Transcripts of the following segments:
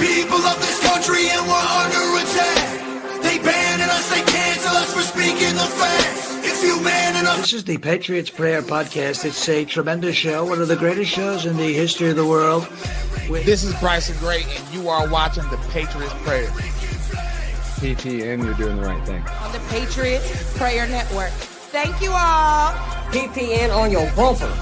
people of this country and we're under attack. They banning us, they cancel us for speaking the facts. If you man enough. This is the Patriots Prayer Podcast. It's a tremendous show, one of the greatest shows in the history of the world. This is Bryson Gray, and you are watching the Patriots Prayer. PTN, you're doing the right thing. On the Patriots Prayer Network. Thank you all. PTN on your bumper.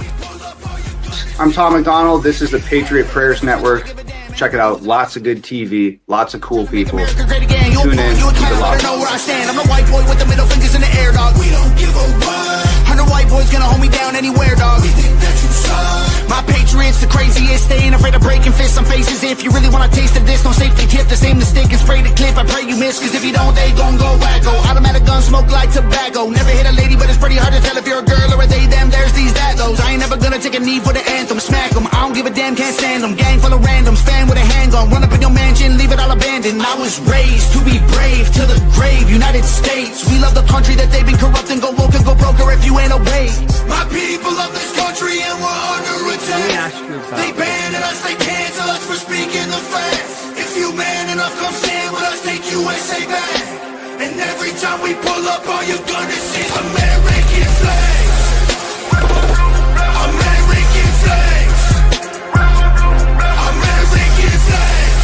I'm Tom McDonald. This is the Patriot Prayers Network. Check it out. Lots of good TV. Lots of cool people. Tune in. Keep it locked. I'm a white boy with the middle fingers in the air, dog. We don't give a what. 100 white boys gonna hold me down anywhere, dog. We think that you suck. My Patriots, the craziest. They ain't afraid of breaking fists on faces. If you really wanna taste of this, don't safety tip. The same mistake and spray the clip. I pray you miss, cause if you don't, they gon' go wacko. Automatic gun smoke like tobacco. Never hit a lady, but it's pretty hard to tell if you're a girl or a they, them, there's these, that, those. I ain't never gonna take a knee for the anthem. Smack them. I don't give a damn, can't stand them. Gang full of randoms, fan with a handgun. Run up in your mansion, leave it all abandoned. I was raised to be brave to the grave. United States, we love the country that they've been corrupting. Go woke and go broker if you ain't obeyed. My people of this country and we're under attack. They banning us, they cancel us for speaking the facts. If you man enough, come stand with us, take USA back. And every time we pull up, all you're gonna see is American flags. American flags. American flags.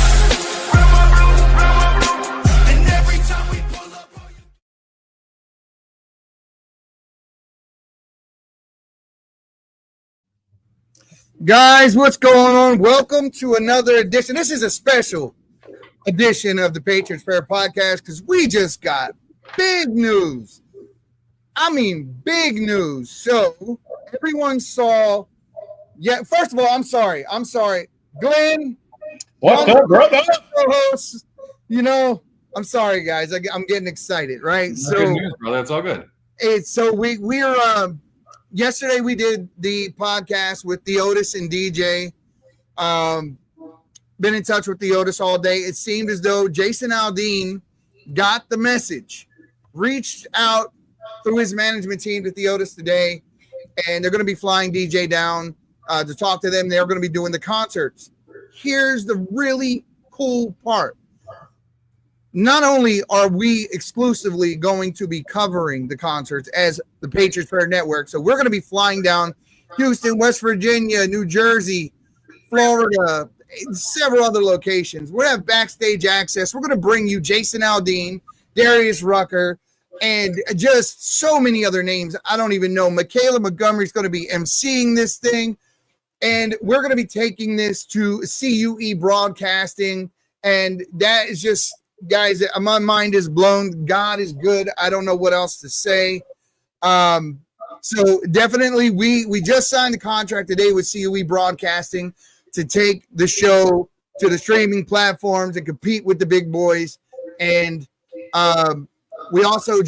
And every time we pull up, all you... Guys, what's going on? Welcome to another edition. This is a special edition of the Patriots Prayer Podcast because we just got big news. I mean, big news. So everyone saw. Yeah, first of all, I'm sorry. Glenn. What's up, brother? Co-host, you know, I'm sorry, guys. I'm getting excited, right? That's good news, brother. It's all good. We're yesterday we did the podcast with Theotis and DJ. Been in touch with Theotis all day. It seemed as though Jason Aldean got the message, reached out through his management team to Theotis today, and they're going to be flying DJ down to talk to them. They're going to be doing the concerts. Here's the really cool part. Not only are we exclusively going to be covering the concerts as the Patriots Prayer Network, so we're going to be flying down Houston, West Virginia, New Jersey, Florida, several other locations. We're going to have backstage access. We're going to bring you Jason Aldean, Darius Rucker, and just so many other names. I don't even know. Michaela Montgomery's going to be emceeing this thing, and we're going to be taking this to CUE Broadcasting, and that is just... Guys, my mind is blown. God is good. I don't know what else to say. So definitely, we just signed the contract today with CUE Broadcasting to take the show to the streaming platforms and compete with the big boys. And we also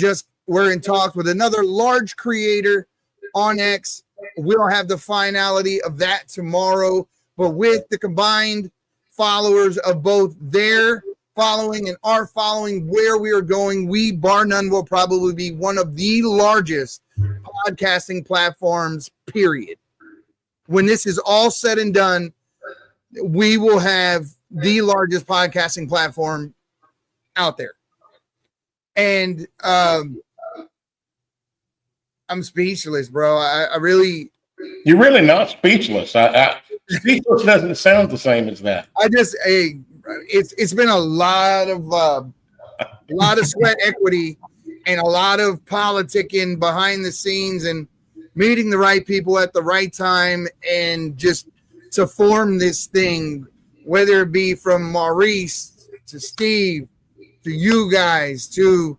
we're in talks with another large creator on X. We'll have the finality of that tomorrow. But with the combined followers of both their following and our following, where we are going, we bar none will probably be one of the largest podcasting platforms, period. When this is all said and done, we will have the largest podcasting platform out there. And I'm speechless, bro. I really... You're really not speechless. Speechless doesn't sound the same as that. It's been a lot of sweat equity and a lot of politicking behind the scenes and meeting the right people at the right time, and just to form this thing, whether it be from Maurice to Steve to you guys to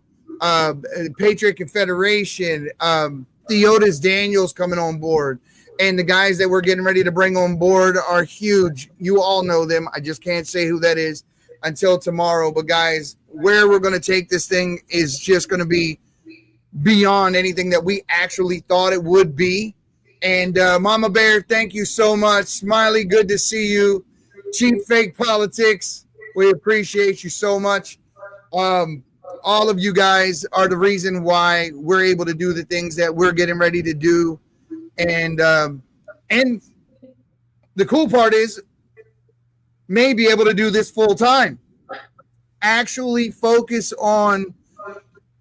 Patriot Confederation, Theotis Daniels coming on board. And the guys that we're getting ready to bring on board are huge. You all know them. I just can't say who that is until tomorrow. But, guys, where we're going to take this thing is just going to be beyond anything that we actually thought it would be. And, Mama Bear, thank you so much. Smiley, good to see you. Cheap Fake Politics, we appreciate you so much. All of you guys are the reason why we're able to do the things that we're getting ready to do. And the cool part is may be able to do this full time. Actually focus on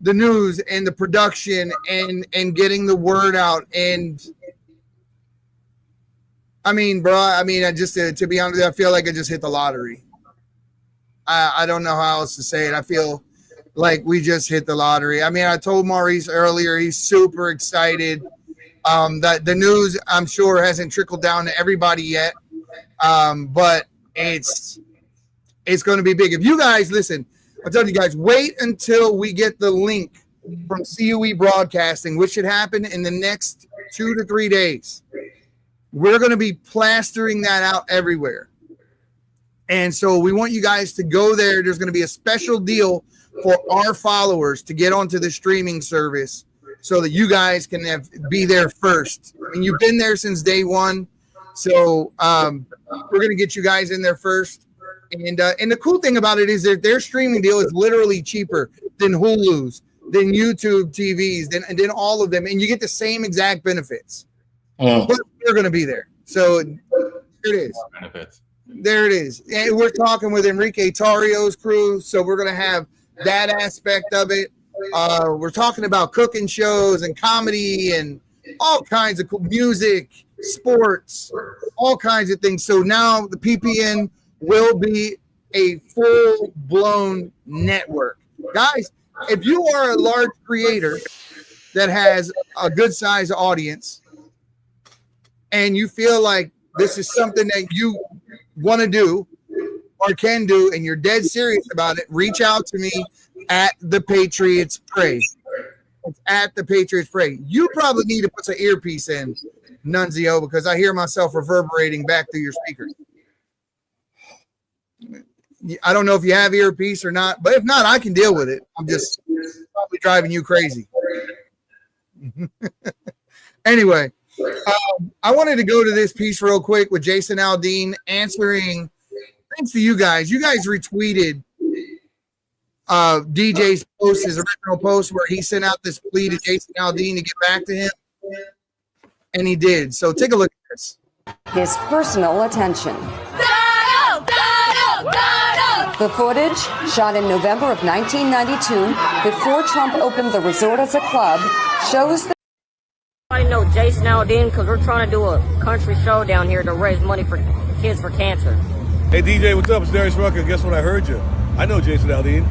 the news and the production and getting the word out. And I mean, bro, I just to be honest, I feel like I just hit the lottery. I don't know how else to say it. I feel like we just hit the lottery. I mean, I told Maurice earlier, he's super excited. That the news, I'm sure, hasn't trickled down to everybody yet. But it's going to be big. If you guys listen, I'll tell you guys, wait until we get the link from CUE Broadcasting, which should happen in the next 2 to 3 days. We're going to be plastering that out everywhere. And so we want you guys to go there. There's going to be a special deal for our followers to get onto the streaming service so that you guys can be there first. I mean, you've been there since day one. So we're going to get you guys in there first. And the cool thing about it is that their streaming deal is literally cheaper than Hulu's, than YouTube TVs, than all of them. And you get the same exact benefits. But we're going to be there. So there it is. Benefits. There it is. And we're talking with Enrique Tarrio's crew. So we're going to have that aspect of it. We're talking about cooking shows and comedy and all kinds of cool music, sports, all kinds of things. So now the PPN will be a full-blown network. Guys, if you are a large creator that has a good-sized audience and you feel like this is something that you want to do or can do and you're dead serious about it, reach out to me at the Patriots Pray. It's at the Patriots Pray. You probably need to put some earpiece in, Nunzio, because I hear myself reverberating back through your speakers. I don't know if you have earpiece or not, but if not, I can deal with it. I'm just probably driving you crazy. Anyway, I wanted to go to this piece real quick with Jason Aldean answering. Thanks to you guys. You guys retweeted DJ's post, his original post, where he sent out this plea to Jason Aldean to get back to him, and he did. So take a look at this. His personal attention. The footage, shot in November of 1992, before Trump opened the resort as a club, shows the... I know Jason Aldean because we're trying to do a country show down here to raise money for kids for cancer. Hey DJ, what's up? It's Darius Rucker. Guess what? I heard you. I know Jason Aldean.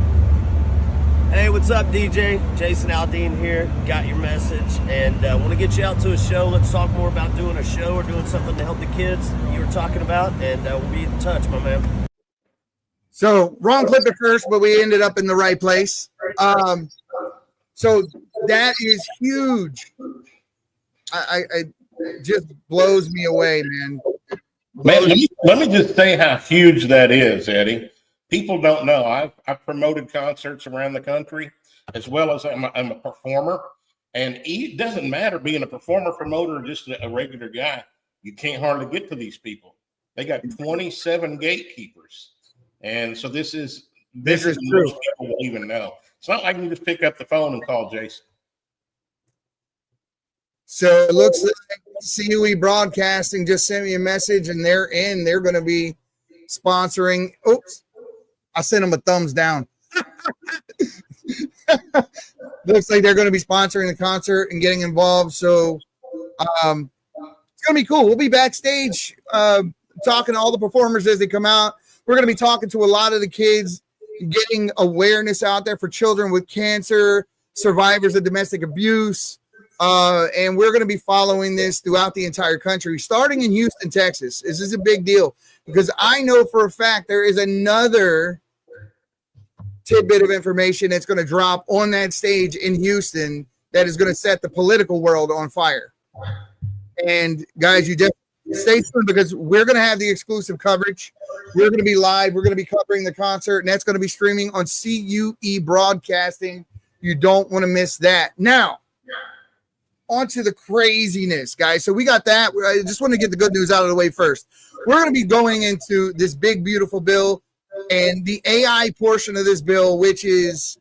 Hey, what's up, DJ? Jason Aldean here. Got your message, and want to get you out to a show. Let's talk more about doing a show or doing something to help the kids you were talking about, and we'll be in touch, my man. So wrong clip at first, but we ended up in the right place. So that is huge. I just blows me away, man. Man, let me just say how huge that is, Eddie. People don't know. I've promoted concerts around the country, as well as I'm a performer. And it doesn't matter being a performer, promoter, or just a regular guy. You can't hardly get to these people. They got 27 gatekeepers. And so this is true. Most people will even know. It's not like you just pick up the phone and call Jason. So it looks like CUE Broadcasting just sent me a message, and they're going to be sponsoring. Oops, I sent them a thumbs down. Looks like they're going to be sponsoring the concert and getting involved. So it's going to be cool. We'll be backstage talking to all the performers as they come out. We're going to be talking to a lot of the kids, getting awareness out there for children with cancer, survivors of domestic abuse. And we're going to be following this throughout the entire country, starting in Houston, Texas. This is a big deal because I know for a fact there is another tidbit of information that's going to drop on that stage in Houston that is going to set the political world on fire. And guys, you definitely stay tuned because we're going to have the exclusive coverage. We're going to be live. We're going to be covering the concert, and that's going to be streaming on CUE Broadcasting. You don't want to miss that. Now, onto the craziness, guys. So we got that. I just want to get the good news out of the way first. We're going to be going into this big, beautiful bill and the AI portion of this bill, which is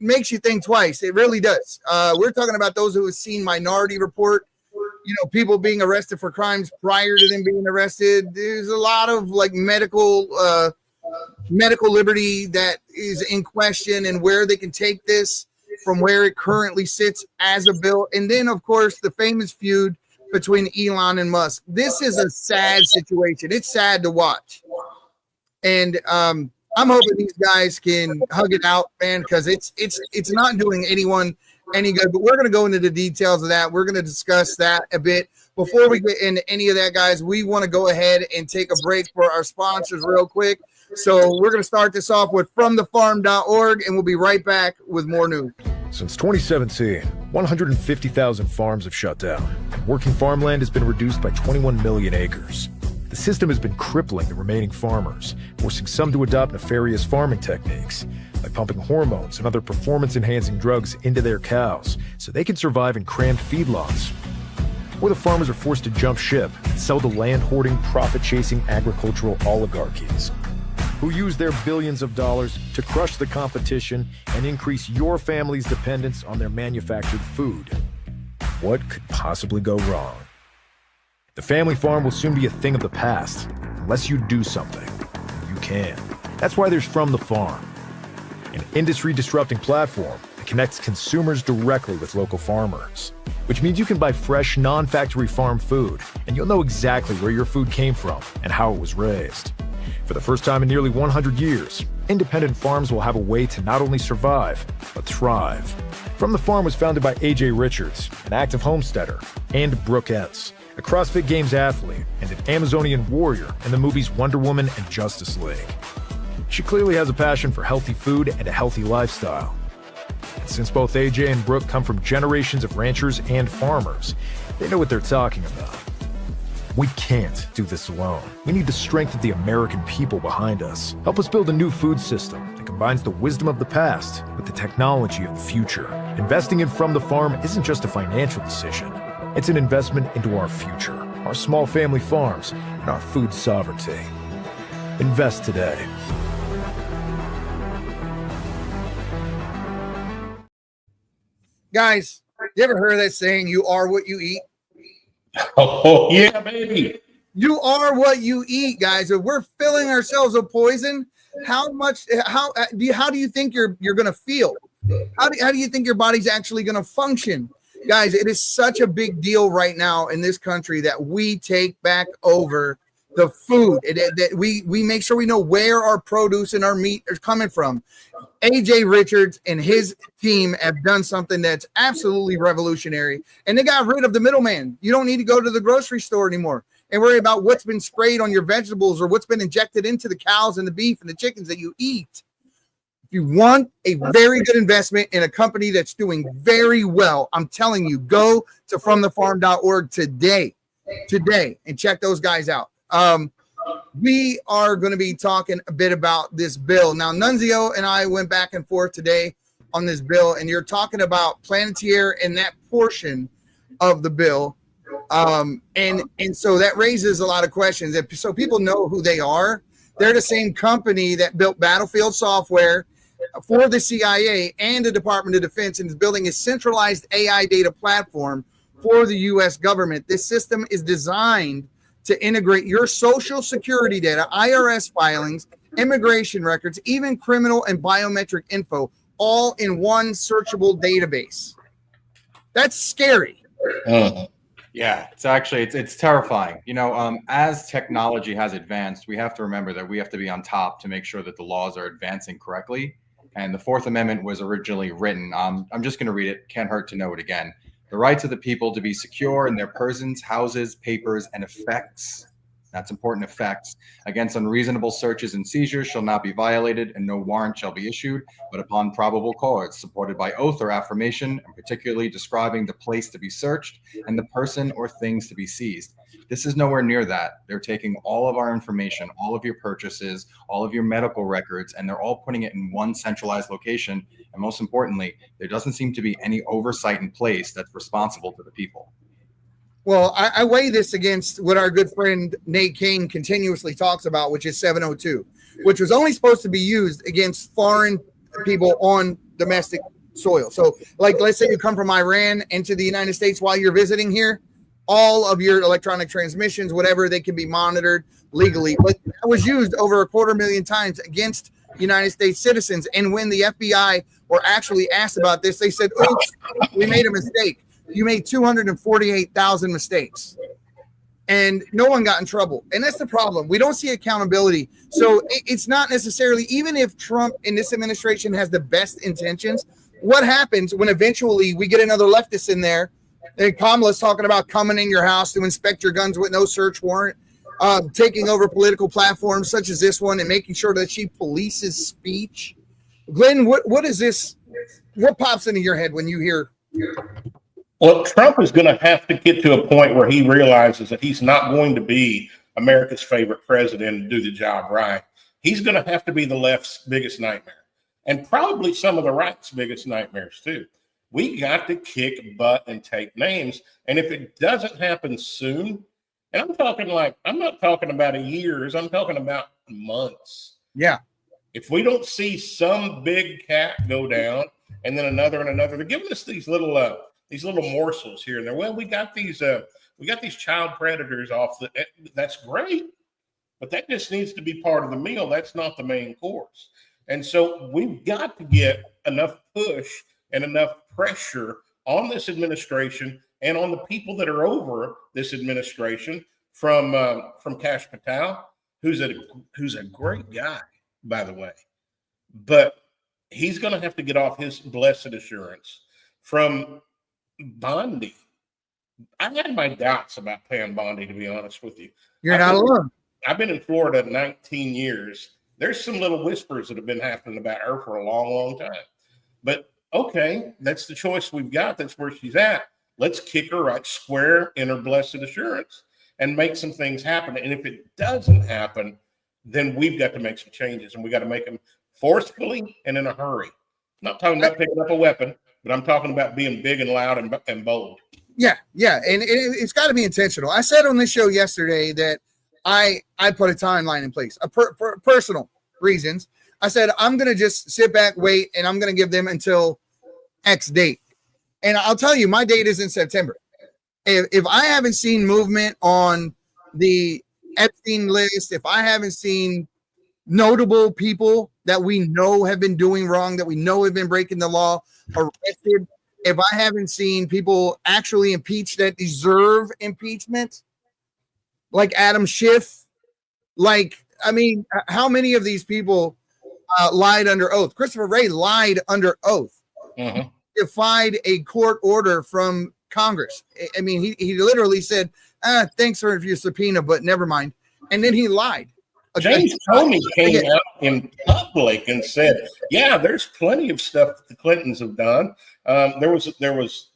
makes you think twice. It really does. We're talking about those who have seen Minority Report. people being arrested for crimes prior to them being arrested. There's a lot of like medical liberty that is in question, and where they can take this from where it currently sits as a bill. And then, of course, the famous feud between Elon and Musk. This is a sad situation. It's sad to watch. And I'm hoping these guys can hug it out, man, because it's not doing anyone any good. But we're going to go into the details of that. We're going to discuss that a bit. Before we get into any of that, guys, we want to go ahead and take a break for our sponsors real quick. So we're going to start this off with fromthefarm.org, and we'll be right back with more news. Since 2017, 150,000 farms have shut down. Working farmland has been reduced by 21 million acres. The system has been crippling the remaining farmers, forcing some to adopt nefarious farming techniques, like pumping hormones and other performance-enhancing drugs into their cows so they can survive in crammed feedlots. Or the farmers are forced to jump ship and sell to land-hoarding, profit-chasing agricultural oligarchies, who use their billions of dollars to crush the competition and increase your family's dependence on their manufactured food. What could possibly go wrong? The family farm will soon be a thing of the past, unless you do something. You can. That's why there's From the Farm, an industry-disrupting platform that connects consumers directly with local farmers, which means you can buy fresh, non-factory farm food, and you'll know exactly where your food came from and how it was raised. For the first time in nearly 100 years, independent farms will have a way to not only survive, but thrive. From the Farm was founded by A.J. Richards, an active homesteader, and Brooke Ents, a CrossFit Games athlete and an Amazonian warrior in the movies Wonder Woman and Justice League. She clearly has a passion for healthy food and a healthy lifestyle. And since both A.J. and Brooke come from generations of ranchers and farmers, they know what they're talking about. We can't do this alone. We need the strength of the American people behind us. Help us build a new food system that combines the wisdom of the past with the technology of the future. Investing in From the Farm isn't just a financial decision. It's an investment into our future, our small family farms, and our food sovereignty. Invest today. Guys, you ever heard that saying, you are what you eat? Oh, yeah, baby. You are what you eat, guys. If we're filling ourselves with poison, how do you think you're going to feel? How do you think your body's actually going to function? Guys, it is such a big deal right now in this country that we take back over the food, that we make sure we know where our produce and our meat is coming from. A.J. Richards and his team have done something that's absolutely revolutionary, and they got rid of the middleman. You don't need to go to the grocery store anymore and worry about what's been sprayed on your vegetables or what's been injected into the cows and the beef and the chickens that you eat. If you want a very good investment in a company that's doing very well, I'm telling you, go to fromthefarm.org today, and check those guys out. We are going to be talking a bit about this bill. Now, Nunzio and I went back and forth today on this bill, and you're talking about Palantir and that portion of the bill. And so that raises a lot of questions. So people know who they are. They're the same company that built Battlefield software for the CIA and the Department of Defense, and is building a centralized AI data platform for the U.S. government. This system is designed to integrate your social security data, IRS filings, immigration records, even criminal and biometric info, all in one searchable database. That's scary. Yeah, it's terrifying. As technology has advanced, we have to remember that we have to be on top to make sure that the laws are advancing correctly. And the Fourth Amendment was originally written. I'm just going to read it. Can't hurt to know it again. The rights of the people to be secure in their persons, houses, papers, and effects. That's important, effects against unreasonable searches and seizures shall not be violated, and no warrant shall be issued, but upon probable cause, supported by oath or affirmation, and particularly describing the place to be searched and the person or things to be seized. This is nowhere near that. They're taking all of our information, all of your purchases, all of your medical records, and they're all putting it in one centralized location. And most importantly, there doesn't seem to be any oversight in place that's responsible to the people. Well, I weigh this against what our good friend Nate King continuously talks about, which is 702, which was only supposed to be used against foreign people on domestic soil. So, like, let's say you come from Iran into the United States while you're visiting here, all of your electronic transmissions, whatever, they can be monitored legally. But that was used over 250,000 times against United States citizens. And when the FBI were actually asked about this, they said, oops, we made a mistake. You made 248,000 mistakes. And no one got in trouble. And that's the problem. We don't see accountability. So it's not necessarily, even if Trump in this administration has the best intentions, what happens when eventually we get another leftist in there and Kamala's talking about coming in your house to inspect your guns with no search warrant, taking over political platforms such as this one and making sure that she polices speech. Glenn, what is this? What pops into your head when you hear? Well, Trump is going to have to get to a point where he realizes that he's not going to be America's favorite president and do the job right. He's going to have to be the left's biggest nightmare, and probably some of the right's biggest nightmares too. We got to kick butt and take names. And if it doesn't happen soon, and I'm not talking about years, I'm talking about months. Yeah. If we don't see some big cat go down and then another and another, they're giving us these little morsels here and there. Well, we got these child predators off that's great, but that just needs to be part of the meal. That's not the main course. And so we've got to get enough push and enough pressure on this administration and on the people that are over this administration from Kash Patel, who's a great guy, by the way, but he's going to have to get off his blessed assurance. From Bondi, I had my doubts about Pam Bondi, to be honest with you. You're not alone. I've been in Florida 19 years. There's some little whispers that have been happening about her for a long, long time. But okay, that's the choice we've got. That's where she's at. Let's kick her right square in her blessed assurance and make some things happen. And if it doesn't happen, then we've got to make some changes, and we got to make them forcefully and in a hurry. I'm not talking about picking up a weapon, but I'm talking about being big and loud and bold. Yeah. And it's got to be intentional. I said on this show yesterday that I put a timeline in place, for personal reasons. I said, I'm going to just sit back, wait, and I'm going to give them until X date. And I'll tell you, my date is in September. If I haven't seen movement on the Epstein list, if I haven't seen notable people that we know have been doing wrong, that we know have been breaking the law, arrested, if I haven't seen people actually impeached that deserve impeachment, like Adam Schiff, how many of these people lied under oath? Christopher Wray lied under oath. Mm-hmm. Defied a court order from Congress. I mean, he literally said, thanks for your subpoena, but never mind. And then he lied. James Comey came out in public and said, yeah, there's plenty of stuff that the Clintons have done. There was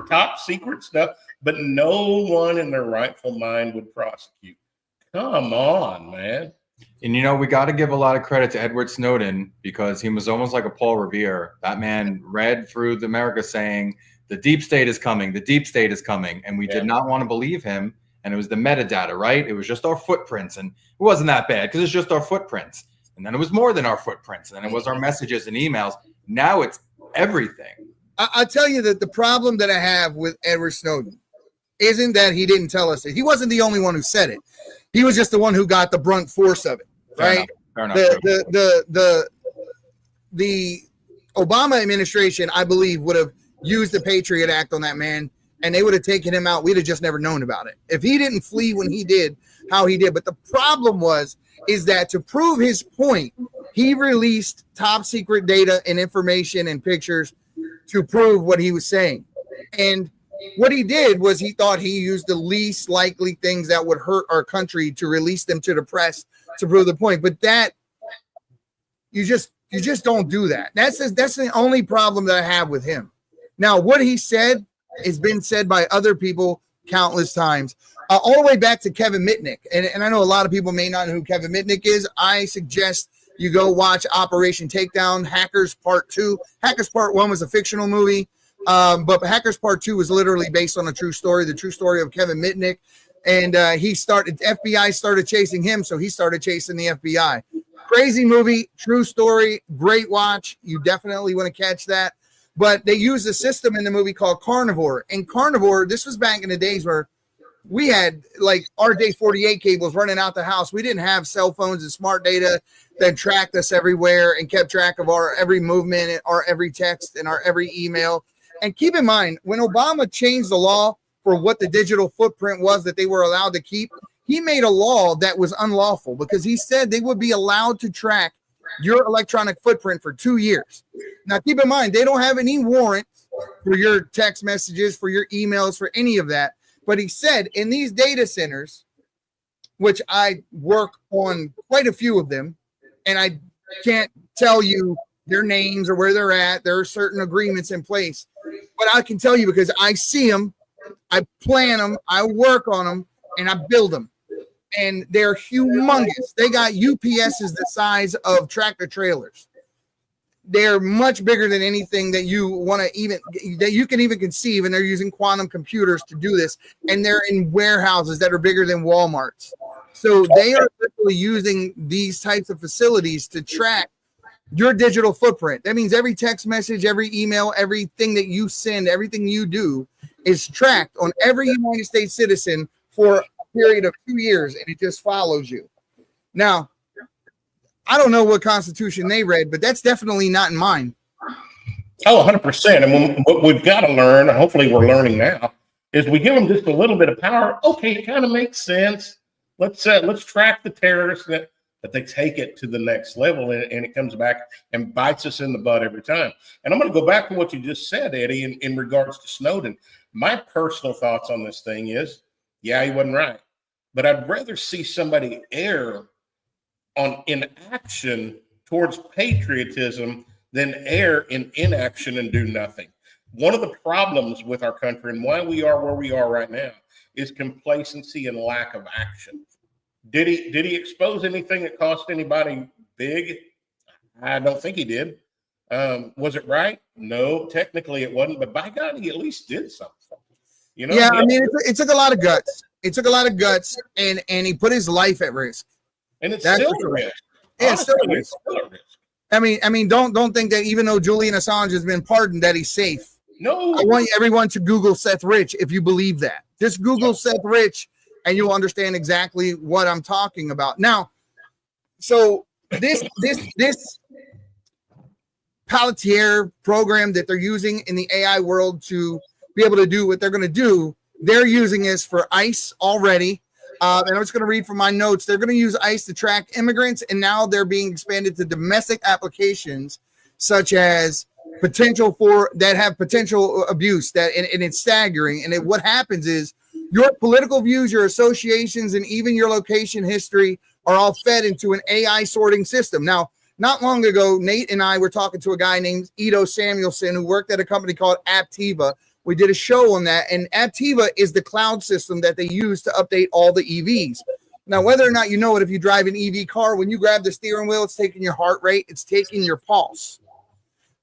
top secret stuff, but no one in their rightful mind would prosecute. Come on, man. And, we got to give a lot of credit to Edward Snowden, because he was almost like a Paul Revere. That man read through America saying, the deep state is coming. The deep state is coming. And we did not want to believe him. And it was the metadata, right? It was just our footprints. And it wasn't that bad because it's just our footprints. And then it was more than our footprints. And then it was our messages and emails. Now it's everything. I'll tell you that the problem that I have with Edward Snowden isn't that he didn't tell us it. He wasn't the only one who said it. He was just the one who got the brunt force of it, right? Fair enough. The Obama administration, I believe, would have used the Patriot Act on that man, and they would have taken him out. We'd have just never known about it if he didn't flee when he did how he did. But the problem is that to prove his point, he released top secret data and information and pictures to prove what he was saying. And what he did was he thought he used the least likely things that would hurt our country to release them to the press to prove the point. But that you just don't do that. That's the only problem that I have with him. Now, what he said has been said by other people countless times, all the way back to Kevin Mitnick. And I know a lot of people may not know who Kevin Mitnick is. I suggest you go watch Operation Takedown, Hackers Part 2. Hackers Part 1 was a fictional movie. But Hackers Part 2 was literally based on a true story, the true story of Kevin Mitnick. And FBI started chasing him, so he started chasing the FBI. Crazy movie, true story, great watch. You definitely want to catch that. But they used a system in the movie called Carnivore. And Carnivore, this was back in the days where we had like RJ48 cables running out the house. We didn't have cell phones and smart data that tracked us everywhere and kept track of our every movement, our every text, and our every email. And keep in mind, when Obama changed the law for what the digital footprint was that they were allowed to keep, he made a law that was unlawful because he said they would be allowed to track your electronic footprint for 2 years. Now, keep in mind, they don't have any warrant for your text messages, for your emails, for any of that. But he said in these data centers, which I work on quite a few of them, and I can't tell you their names or where they're at. There are certain agreements in place. But I can tell you because I see them, I plan them, I work on them, and I build them. And they're humongous. They got UPSs the size of tractor trailers. They're much bigger than anything that you want to even that you can even conceive. And they're using quantum computers to do this. And they're in warehouses that are bigger than Walmart's. So they are literally using these types of facilities to track your digital footprint. That means every text message, every email, everything that you send, everything you do is tracked on every United States citizen for a period of 2 years, and it just follows you. Now, I don't know what Constitution they read, but that's definitely not in mine. Oh, 100%. And what we've got to learn, and hopefully we're learning now, is we give them just a little bit of power. Okay, it kind of makes sense. Let's track the terrorists that they take it to the next level, and it comes back and bites us in the butt every time. And I'm going to go back to what you just said, Eddie, in regards to Snowden. My personal thoughts on this thing is, yeah, he wasn't right. But I'd rather see somebody err on inaction towards patriotism than err in inaction and do nothing. One of the problems with our country and why we are where we are right now is complacency and lack of action. Did he expose anything that cost anybody big? I don't think he did. Was it right? No, technically it wasn't. But by God, he at least did something. You know? Yeah, I mean, it took a lot of guts. It took a lot of guts, and he put his life at risk. And it's still a risk. Yeah, it's still a risk. I mean, don't think that even though Julian Assange has been pardoned, that he's safe. No. I want everyone to Google Seth Rich if you believe that. Just Google Seth Rich, and you'll understand exactly what I'm talking about. Now, so this Palantir program that they're using in the AI world to be able to do what they're going to do, they're using this for ICE already. And I'm just going to read from my notes. They're going to use ICE to track immigrants, and now they're being expanded to domestic applications such as potential abuse. And it's staggering. And what happens is your political views, your associations, and even your location history are all fed into an AI sorting system. Now, not long ago, Nate and I were talking to a guy named Ido Samuelson who worked at a company called Aptiva. We did a show on that, and Aptiva is the cloud system that they use to update all the EVs. Now, whether or not you know it, if you drive an EV car, when you grab the steering wheel, it's taking your heart rate, it's taking your pulse.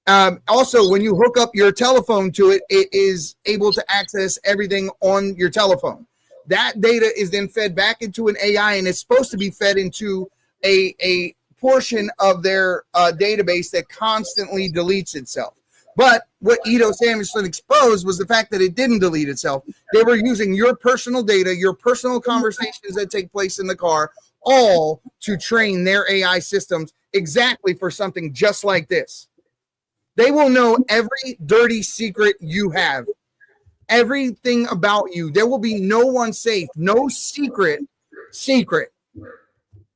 Also, when you hook up your telephone to it, it is able to access everything on your telephone. That data is then fed back into an AI, and it's supposed to be fed into a portion of their database that constantly deletes itself. But what Ido Samuelson exposed was the fact that it didn't delete itself. They were using your personal data, your personal conversations that take place in the car, all to train their AI systems exactly for something just like this. They will know every dirty secret you have, everything about you. There will be no one safe, no secret,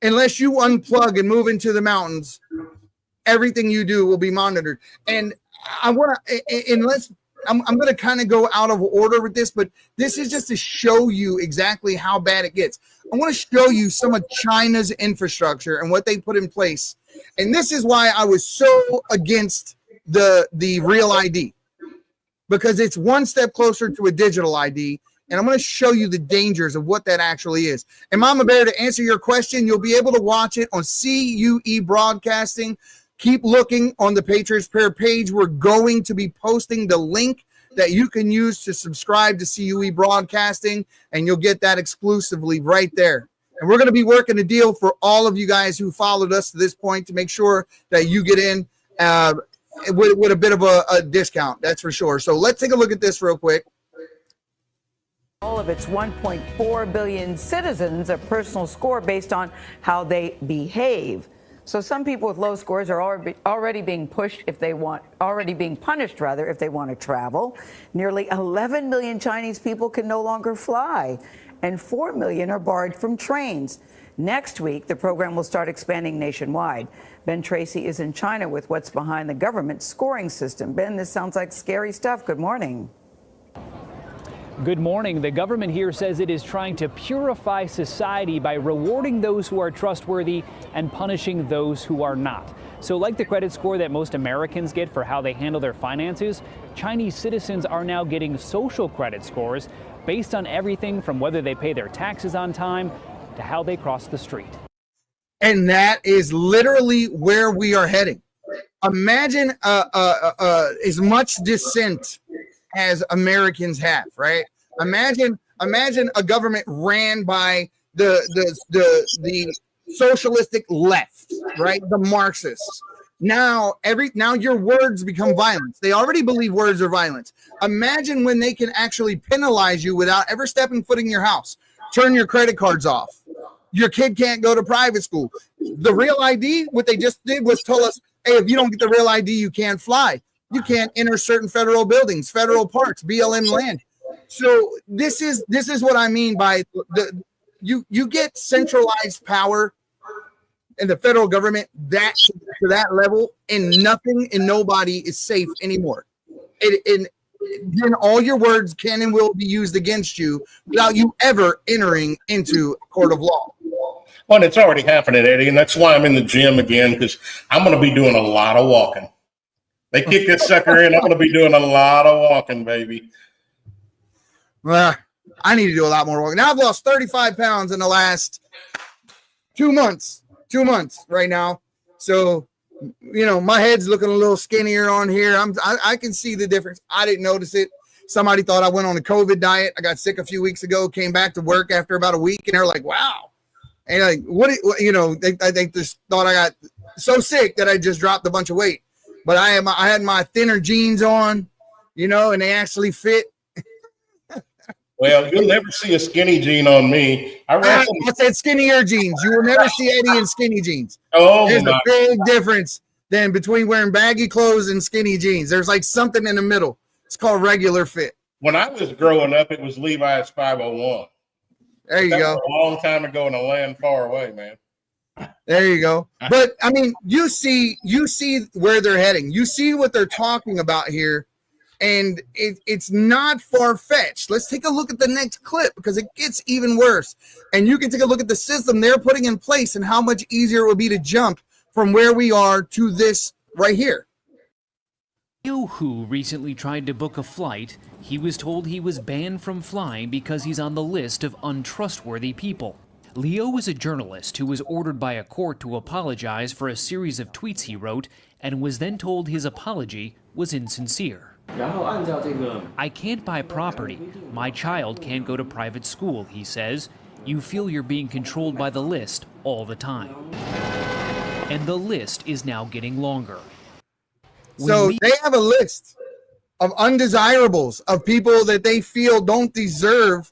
unless you unplug and move into the mountains. Everything you do will be monitored. And I'm going to kind of go out of order with this, but this is just to show you exactly how bad it gets. I want to show you some of China's infrastructure and what they put in place. And this is why I was so against the real ID, because it's one step closer to a digital ID. And I'm going to show you the dangers of what that actually is. And Mama Bear, to answer your question, you'll be able to watch it on CUE Broadcasting. Keep looking on the Patriots Prayer page. We're going to be posting the link that you can use to subscribe to CUE Broadcasting, and you'll get that exclusively right there. And we're going to be working a deal for all of you guys who followed us to this point to make sure that you get in. with a bit of a discount, that's for sure. So let's take a look at this real quick. All of its 1.4 billion citizens a personal score based on how they behave. So some people with low scores are already being punished if they want to travel. Nearly 11 million Chinese people can no longer fly, and 4 million are barred from trains. Next week, the program will start expanding nationwide. Ben Tracy is in China with what's behind the government scoring system. Ben, this sounds like scary stuff. Good morning. Good morning. The government here says it is trying to purify society by rewarding those who are trustworthy and punishing those who are not. So like the credit score that most Americans get for how they handle their finances, Chinese citizens are now getting social credit scores based on everything from whether they pay their taxes on time to how they cross the street. And that is literally where we are heading. Imagine as much dissent as Americans have, right? Imagine a government ran by the socialistic left, right? The Marxists. Now your words become violence. They already believe words are violence. Imagine when they can actually penalize you without ever stepping foot in your house. Turn your credit cards off. Your kid can't go to private school. The Real ID, what they just did was tell us, hey, if you don't get the Real ID, you can't fly. You can't enter certain federal buildings, federal parks, BLM land. So this is what I mean by you get centralized power in the federal government to that level, and nothing and nobody is safe anymore. Then all your words can and will be used against you without you ever entering into a court of law. Well, it's already happening, Eddie, and that's why I'm in the gym again, because I'm going to be doing a lot of walking. They kick this sucker in, I'm going to be doing a lot of walking, baby. Well, I need to do a lot more walking. Now I've lost 35 pounds in the last 2 months. 2 months right now. So, my head's looking a little skinnier on here. I can see the difference. I didn't notice it. Somebody thought I went on a COVID diet. I got sick a few weeks ago, came back to work after about a week, and they're like, wow. And like, they just thought I got so sick that I just dropped a bunch of weight. But I had my thinner jeans on, and they actually fit. Well, you'll never see a skinny jean on me. I said skinnier jeans. You will never see Eddie in skinny jeans. Oh, there's a big difference then between wearing baggy clothes and skinny jeans. There's like something in the middle. It's called regular fit. When I was growing up, it was Levi's 501. There you go. A long time ago in a land far away, man. There you go. But I mean, you see where they're heading. You see what they're talking about here, and it's not far-fetched. Let's take a look at the next clip because it gets even worse. And you can take a look at the system they're putting in place and how much easier it would be to jump from where we are to this right here. Liu Hu recently tried to book a flight. He was told he was banned from flying because he's on the list of untrustworthy people. Liu is a journalist who was ordered by a court to apologize for a series of tweets he wrote and was then told his apology was insincere. I can't buy property. My child can't go to private school, he says. You feel you're being controlled by the list all the time. And the list is now getting longer. So they have a list of undesirables, of people that they feel don't deserve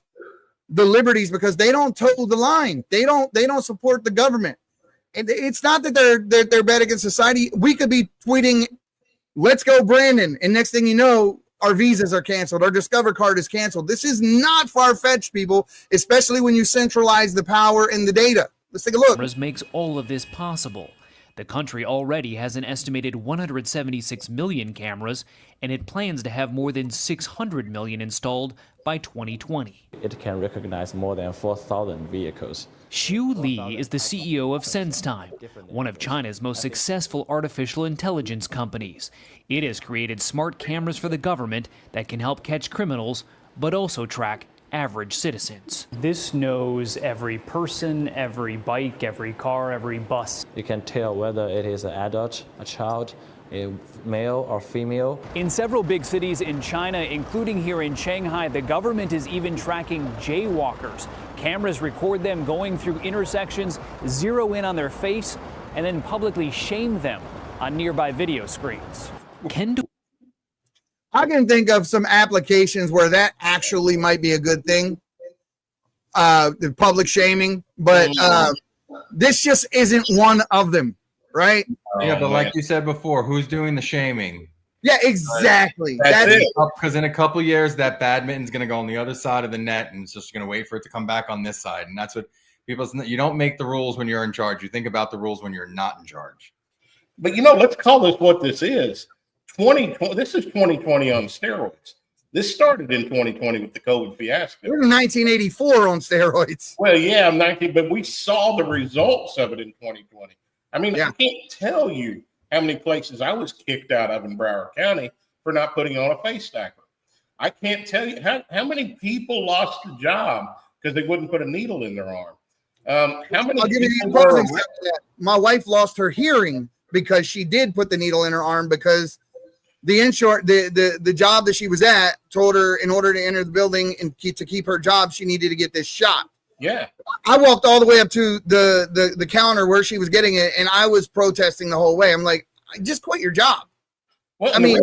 the liberties because they don't toe the line. They don't support the government. And it's not that they're bad against society. We could be tweeting, "Let's go, Brandon," and next thing you know, our visas are canceled, our Discover card is canceled. This is not far-fetched, people, especially when you centralize the power and the data. Let's take a look. Cameras makes all of this possible. The country already has an estimated 176 million cameras, and it plans to have more than 600 million installed by 2020. It can recognize more than 4,000 vehicles. Xu Li is the CEO of SenseTime, one of China's most successful artificial intelligence companies. It has created smart cameras for the government that can help catch criminals, but also track average citizens. This knows every person, every bike, every car, every bus. You can tell whether it is an adult, a child, a male or female. In several big cities in China, including here in Shanghai, the government is even tracking jaywalkers. Cameras record them going through intersections, zero in on their face, and then publicly shame them on nearby video screens. I can think of some applications where that actually might be a good thing. The public shaming, but this just isn't one of them, right? Yeah, but like you said before, who's doing the shaming? Yeah, exactly. That's it. Because in a couple years, that badminton's going to go on the other side of the net, and it's just going to wait for it to come back on this side. And that's what you don't make the rules when you're in charge. You think about the rules when you're not in charge. But let's call this what this is. 2020. This is 2020 on steroids. This started in 2020 with the COVID fiasco. We're in 1984 on steroids. Well, yeah, I'm 19, but we saw the results of it in 2020. I mean, I can't tell you how many places I was kicked out of in Broward County for not putting on a face stacker. I can't tell you how many people lost their job because they wouldn't put a needle in their arm. How many? I'll give you the opposing side of that. My wife lost her hearing because she did put the needle in her arm because the job that she was at told her in order to enter the building and to keep her job, she needed to get this shot. Yeah. I walked all the way up to the counter where she was getting it, and I was protesting the whole way. I'm like, just quit your job. Well, I mean,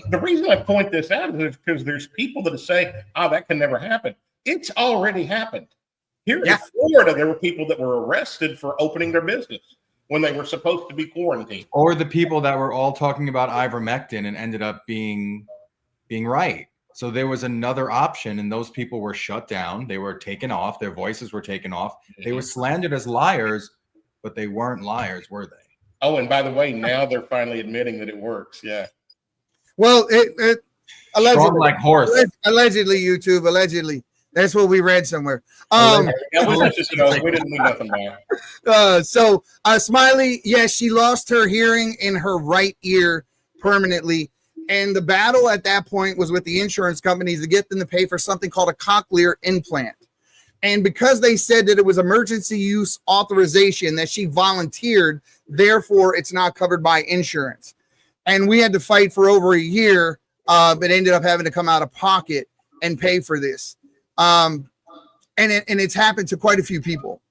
the reason I point this out is because there's people that say, "Oh, that can never happen." It's already happened. Here in Florida, there were people that were arrested for opening their business when they were supposed to be quarantined. Or the people that were all talking about ivermectin and ended up being right. So there was another option, and those people were shut down. They were taken off. Their voices were taken off. They were slandered as liars, but they weren't liars, were they? Oh, and by the way, now they're finally admitting that it works. Yeah. Well, it allegedly, strong like horse. Allegedly, YouTube. Allegedly, that's what we read somewhere. We didn't do nothing bad. So Smiley, yes, she lost her hearing in her right ear permanently. And the battle at that point was with the insurance companies to get them to pay for something called a cochlear implant. And because they said that it was emergency use authorization that she volunteered, therefore it's not covered by insurance. And we had to fight for over a year, but ended up having to come out of pocket and pay for this. And it's happened to quite a few people.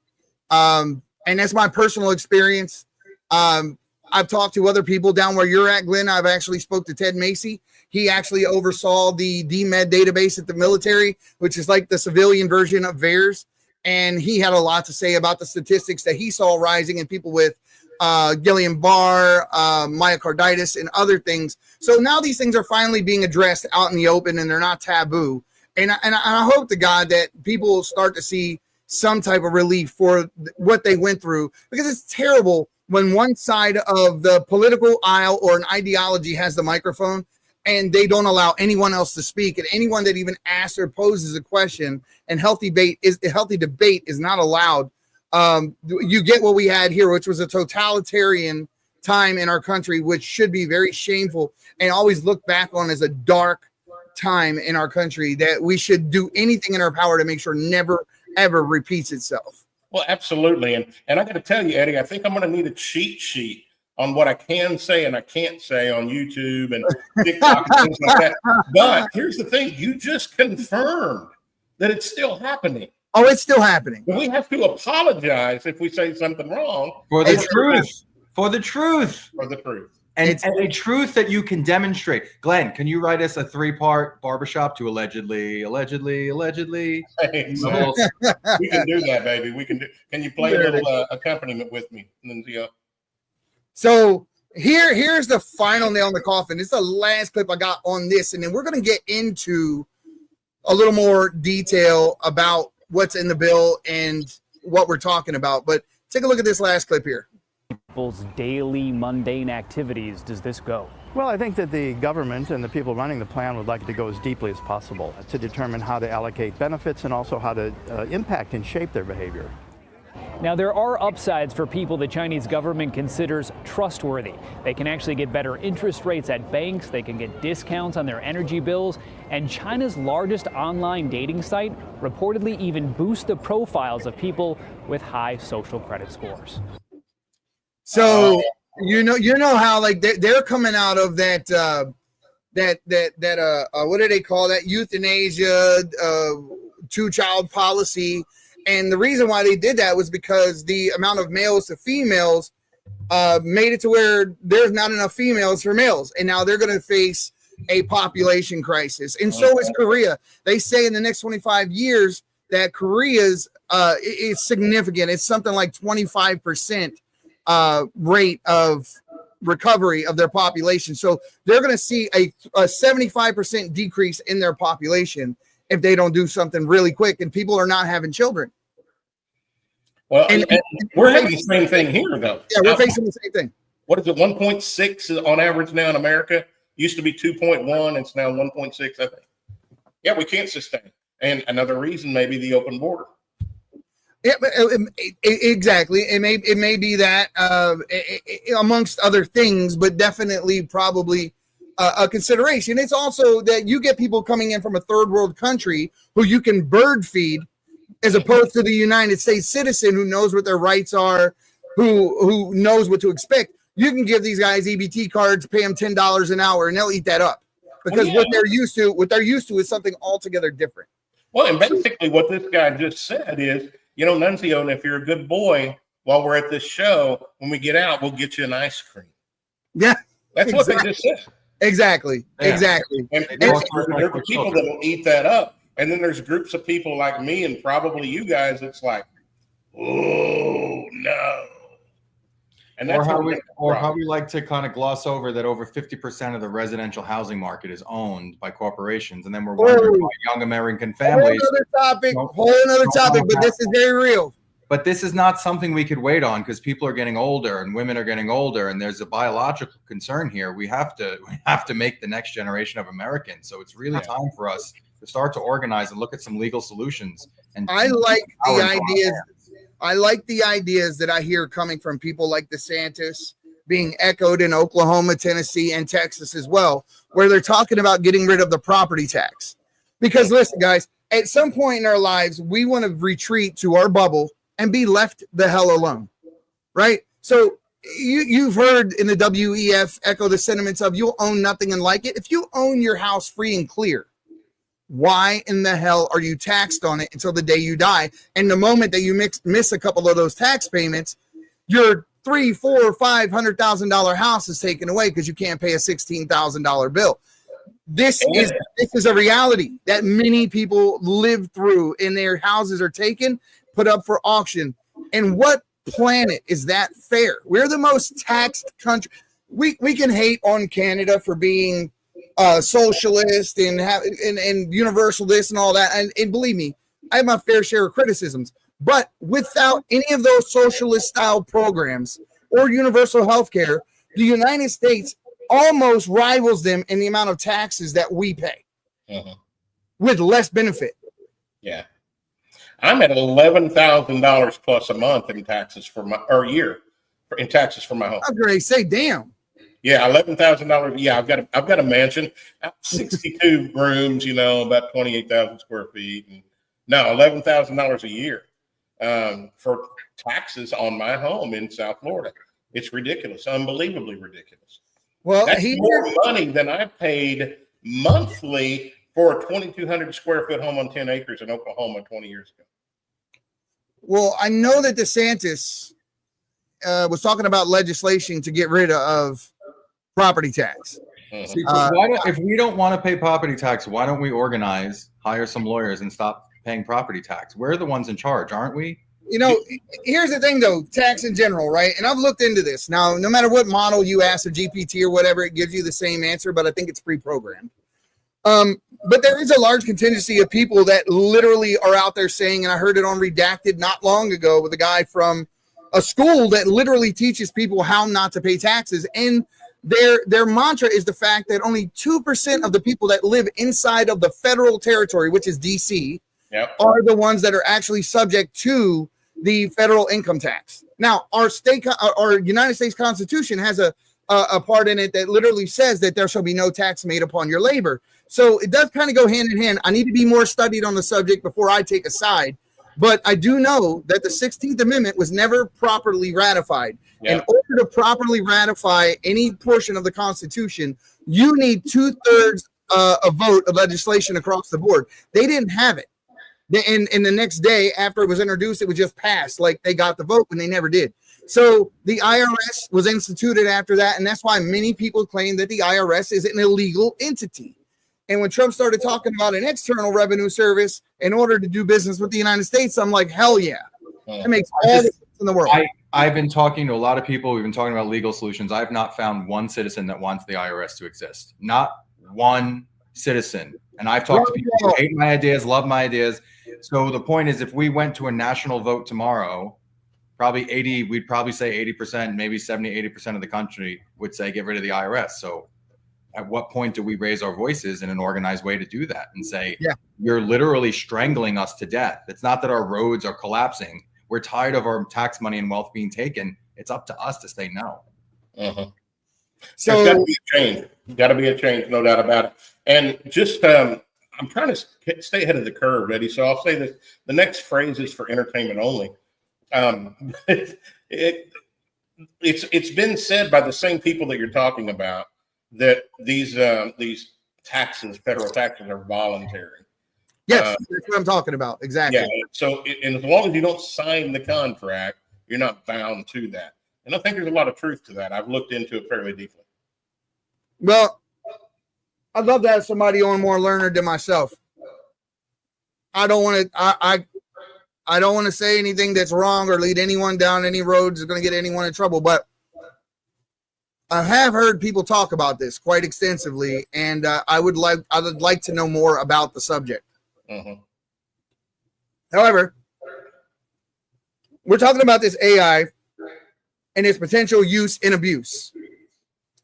And that's my personal experience. I've talked to other people down where you're at, Glenn. I've actually spoke to Ted Macy. He actually oversaw the DMED database at the military, which is like the civilian version of VAERS. And he had a lot to say about the statistics that he saw rising in people with Guillain-Barré, myocarditis, and other things. So now these things are finally being addressed out in the open, and they're not taboo. And I hope to God that people will start to see some type of relief for what they went through, because it's terrible when one side of the political aisle or an ideology has the microphone and they don't allow anyone else to speak, and anyone that even asks or poses a question, and healthy debate is not allowed. You get what we had here, which was a totalitarian time in our country, which should be very shameful and always looked back on as a dark time in our country that we should do anything in our power to make sure never, ever repeats itself. Well, absolutely. And I got to tell you, Eddie, I think I'm going to need a cheat sheet on what I can say and I can't say on YouTube and TikTok and things like that. But here's the thing. You just confirmed that it's still happening. Oh, it's still happening. We have to apologize if we say something wrong. For the truth. For the truth. For the truth. And a truth that you can demonstrate. Glenn, can you write us a 3-part barbershop to allegedly? Hey, we can do that, baby. We can do. Can you play a little accompaniment with me? And then, So here's the final nail in the coffin. This is the last clip I got on this, and then we're going to get into a little more detail about what's in the bill and what we're talking about. But take a look at this last clip here. People's daily mundane activities does this go? Well, I think that the government and the people running the plan would like it to go as deeply as possible to determine how to allocate benefits and also how to impact and shape their behavior. Now, there are upsides for people the Chinese government considers trustworthy. They can actually get better interest rates at banks, they can get discounts on their energy bills, and China's largest online dating site reportedly even boosts the profiles of people with high social credit scores. So you know how like they're coming out of that what do they call that, euthanasia, 2-child policy, and the reason why they did that was because the amount of males to females made it to where there's not enough females for males, and now they're going to face a population crisis. And so is Korea. They say in the next 25 years that Korea's is significant. It's something like 25% rate of recovery of their population. So they're going to see a 75% decrease in their population if they don't do something really quick, and people are not having children. Well, and we're having the same thing here, though. Yeah, we're facing the same thing. What is it? 1.6 on average now in America. Used to be 2.1. It's now 1.6, I think. Yeah, we can't sustain. And another reason, maybe the open border. Yeah, exactly. It may be that amongst other things, but definitely probably a consideration. It's also that you get people coming in from a third world country who you can bird feed, as opposed to the United States citizen who knows what their rights are, who knows what to expect. You can give these guys EBT cards, pay them $10 an hour, and they'll eat that up because what they're used to is something altogether different. Well, and basically what this guy just said is, you know, Nunzio, and if you're a good boy, while we're at this show, when we get out, we'll get you an ice cream. Yeah, that's what they just said. Exactly. Yeah. Exactly. And there's people that will eat that up. And then there's groups of people like me and probably you guys. It's like, oh, no. And that's how we like to kind of gloss over that over 50% of the residential housing market is owned by corporations. And then we're wondering why young American families. Whole another topic, but this is very real. But this is not something we could wait on because people are getting older and women are getting older, and there's a biological concern here. We have to make the next generation of Americans. So it's really time for us to start to organize and look at some legal solutions. And I like the ideas that I hear coming from people like DeSantis being echoed in Oklahoma, Tennessee, and Texas as well, where they're talking about getting rid of the property tax. Because listen, guys, at some point in our lives, we want to retreat to our bubble and be left the hell alone, right? So you've heard in the WEF echo the sentiments of you'll own nothing and like it. If you own your house free and clear, why in the hell are you taxed on it until the day you die? And the moment that you miss a couple of those tax payments, your $300,000, $400,000, $500,000 house is taken away because you can't pay a $16,000 bill. This is a reality that many people live through, and their houses are taken, put up for auction. And what planet is that fair? We're the most taxed country. We can hate on Canada for being socialist and universal this and all that. And believe me, I have my fair share of criticisms. But without any of those socialist style programs or universal health care, the United States almost rivals them in the amount of taxes that we pay with less benefit. Yeah. I'm at $11,000 plus a month in taxes or a year in taxes for my home. I'm going to say, damn. Yeah, $11,000. Yeah, I've got a mansion, 62 rooms, about 28,000 square feet. And no, $11,000 a year for taxes on my home in South Florida. It's ridiculous, unbelievably ridiculous. Well, that's more money than I paid monthly for a 2,200 square foot home on 10 acres in Oklahoma 20 years ago. Well, I know that DeSantis was talking about legislation to get rid of property tax. If we don't want to pay property tax, why don't we organize, hire some lawyers, and stop paying property tax? We're the ones in charge, aren't we? Here's the thing, though, tax in general, right? And I've looked into this. Now, no matter what model you ask, a GPT or whatever, it gives you the same answer, but I think it's pre-programmed. But there is a large contingency of people that literally are out there saying, and I heard it on Redacted not long ago with a guy from a school that literally teaches people how not to pay taxes. And their mantra is the fact that only 2% of the people that live inside of the federal territory, which is DC, are the ones that are actually subject to the federal income tax. Now, our United States Constitution has a part in it that literally says that there shall be no tax made upon your labor. So it does kind of go hand in hand. I need to be more studied on the subject before I take a side. But I do know that the 16th Amendment was never properly ratified. In order to properly ratify any portion of the Constitution, you need 2/3 a vote of legislation across the board. They didn't have it. And the next day after it was introduced, it was just passed. Like they got the vote when they never did. So the IRS was instituted after that, and that's why many people claim that the IRS is an illegal entity. And when Trump started talking about an external revenue service in order to do business with the United States, I'm like, hell yeah. That makes all the sense in the world. I've been talking to a lot of people. We've been talking about legal solutions. I've not found one citizen that wants the IRS to exist. Not one citizen. And I've talked to people who hate my ideas, love my ideas. So the point is, if we went to a national vote tomorrow, we'd probably say 80%, maybe 70, 80% of the country would say get rid of the IRS. So at what point do we raise our voices in an organized way to do that and say, you're literally strangling us to death? It's not that our roads are collapsing. We're tired of our tax money and wealth being taken. It's up to us to say no. So there's got to be a change. Got to be a change, no doubt about it. And just, I'm trying to stay ahead of the curve, Eddie. So I'll say this: the next phrase is for entertainment only. It's been said by the same people that you're talking about that these taxes, federal taxes, are voluntary. Yes, that's what I'm talking about. Exactly. Yeah. So, and as long as you don't sign the contract, you're not bound to that. And I think there's a lot of truth to that. I've looked into it fairly deeply. Well, I'd love to have somebody on more learned than myself. I don't want to. I don't want to say anything that's wrong or lead anyone down any roads that's going to get anyone in trouble, but I have heard people talk about this quite extensively, and I would like to know more about the subject. However, we're talking about this AI and its potential use and abuse.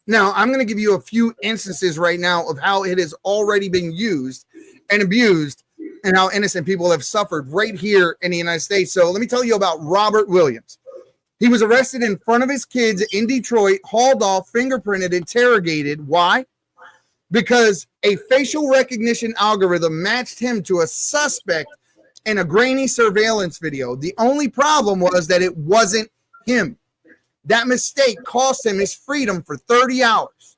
Now, I'm going to give you a few instances right now of how it has already been used and abused and how innocent people have suffered right here in the United States. So let me tell you about Robert Williams. He was arrested in front of his kids in Detroit, hauled off, fingerprinted, interrogated. Why? Because a facial recognition algorithm matched him to a suspect in a grainy surveillance video. The only problem was that it wasn't him. That mistake cost him his freedom for 30 hours.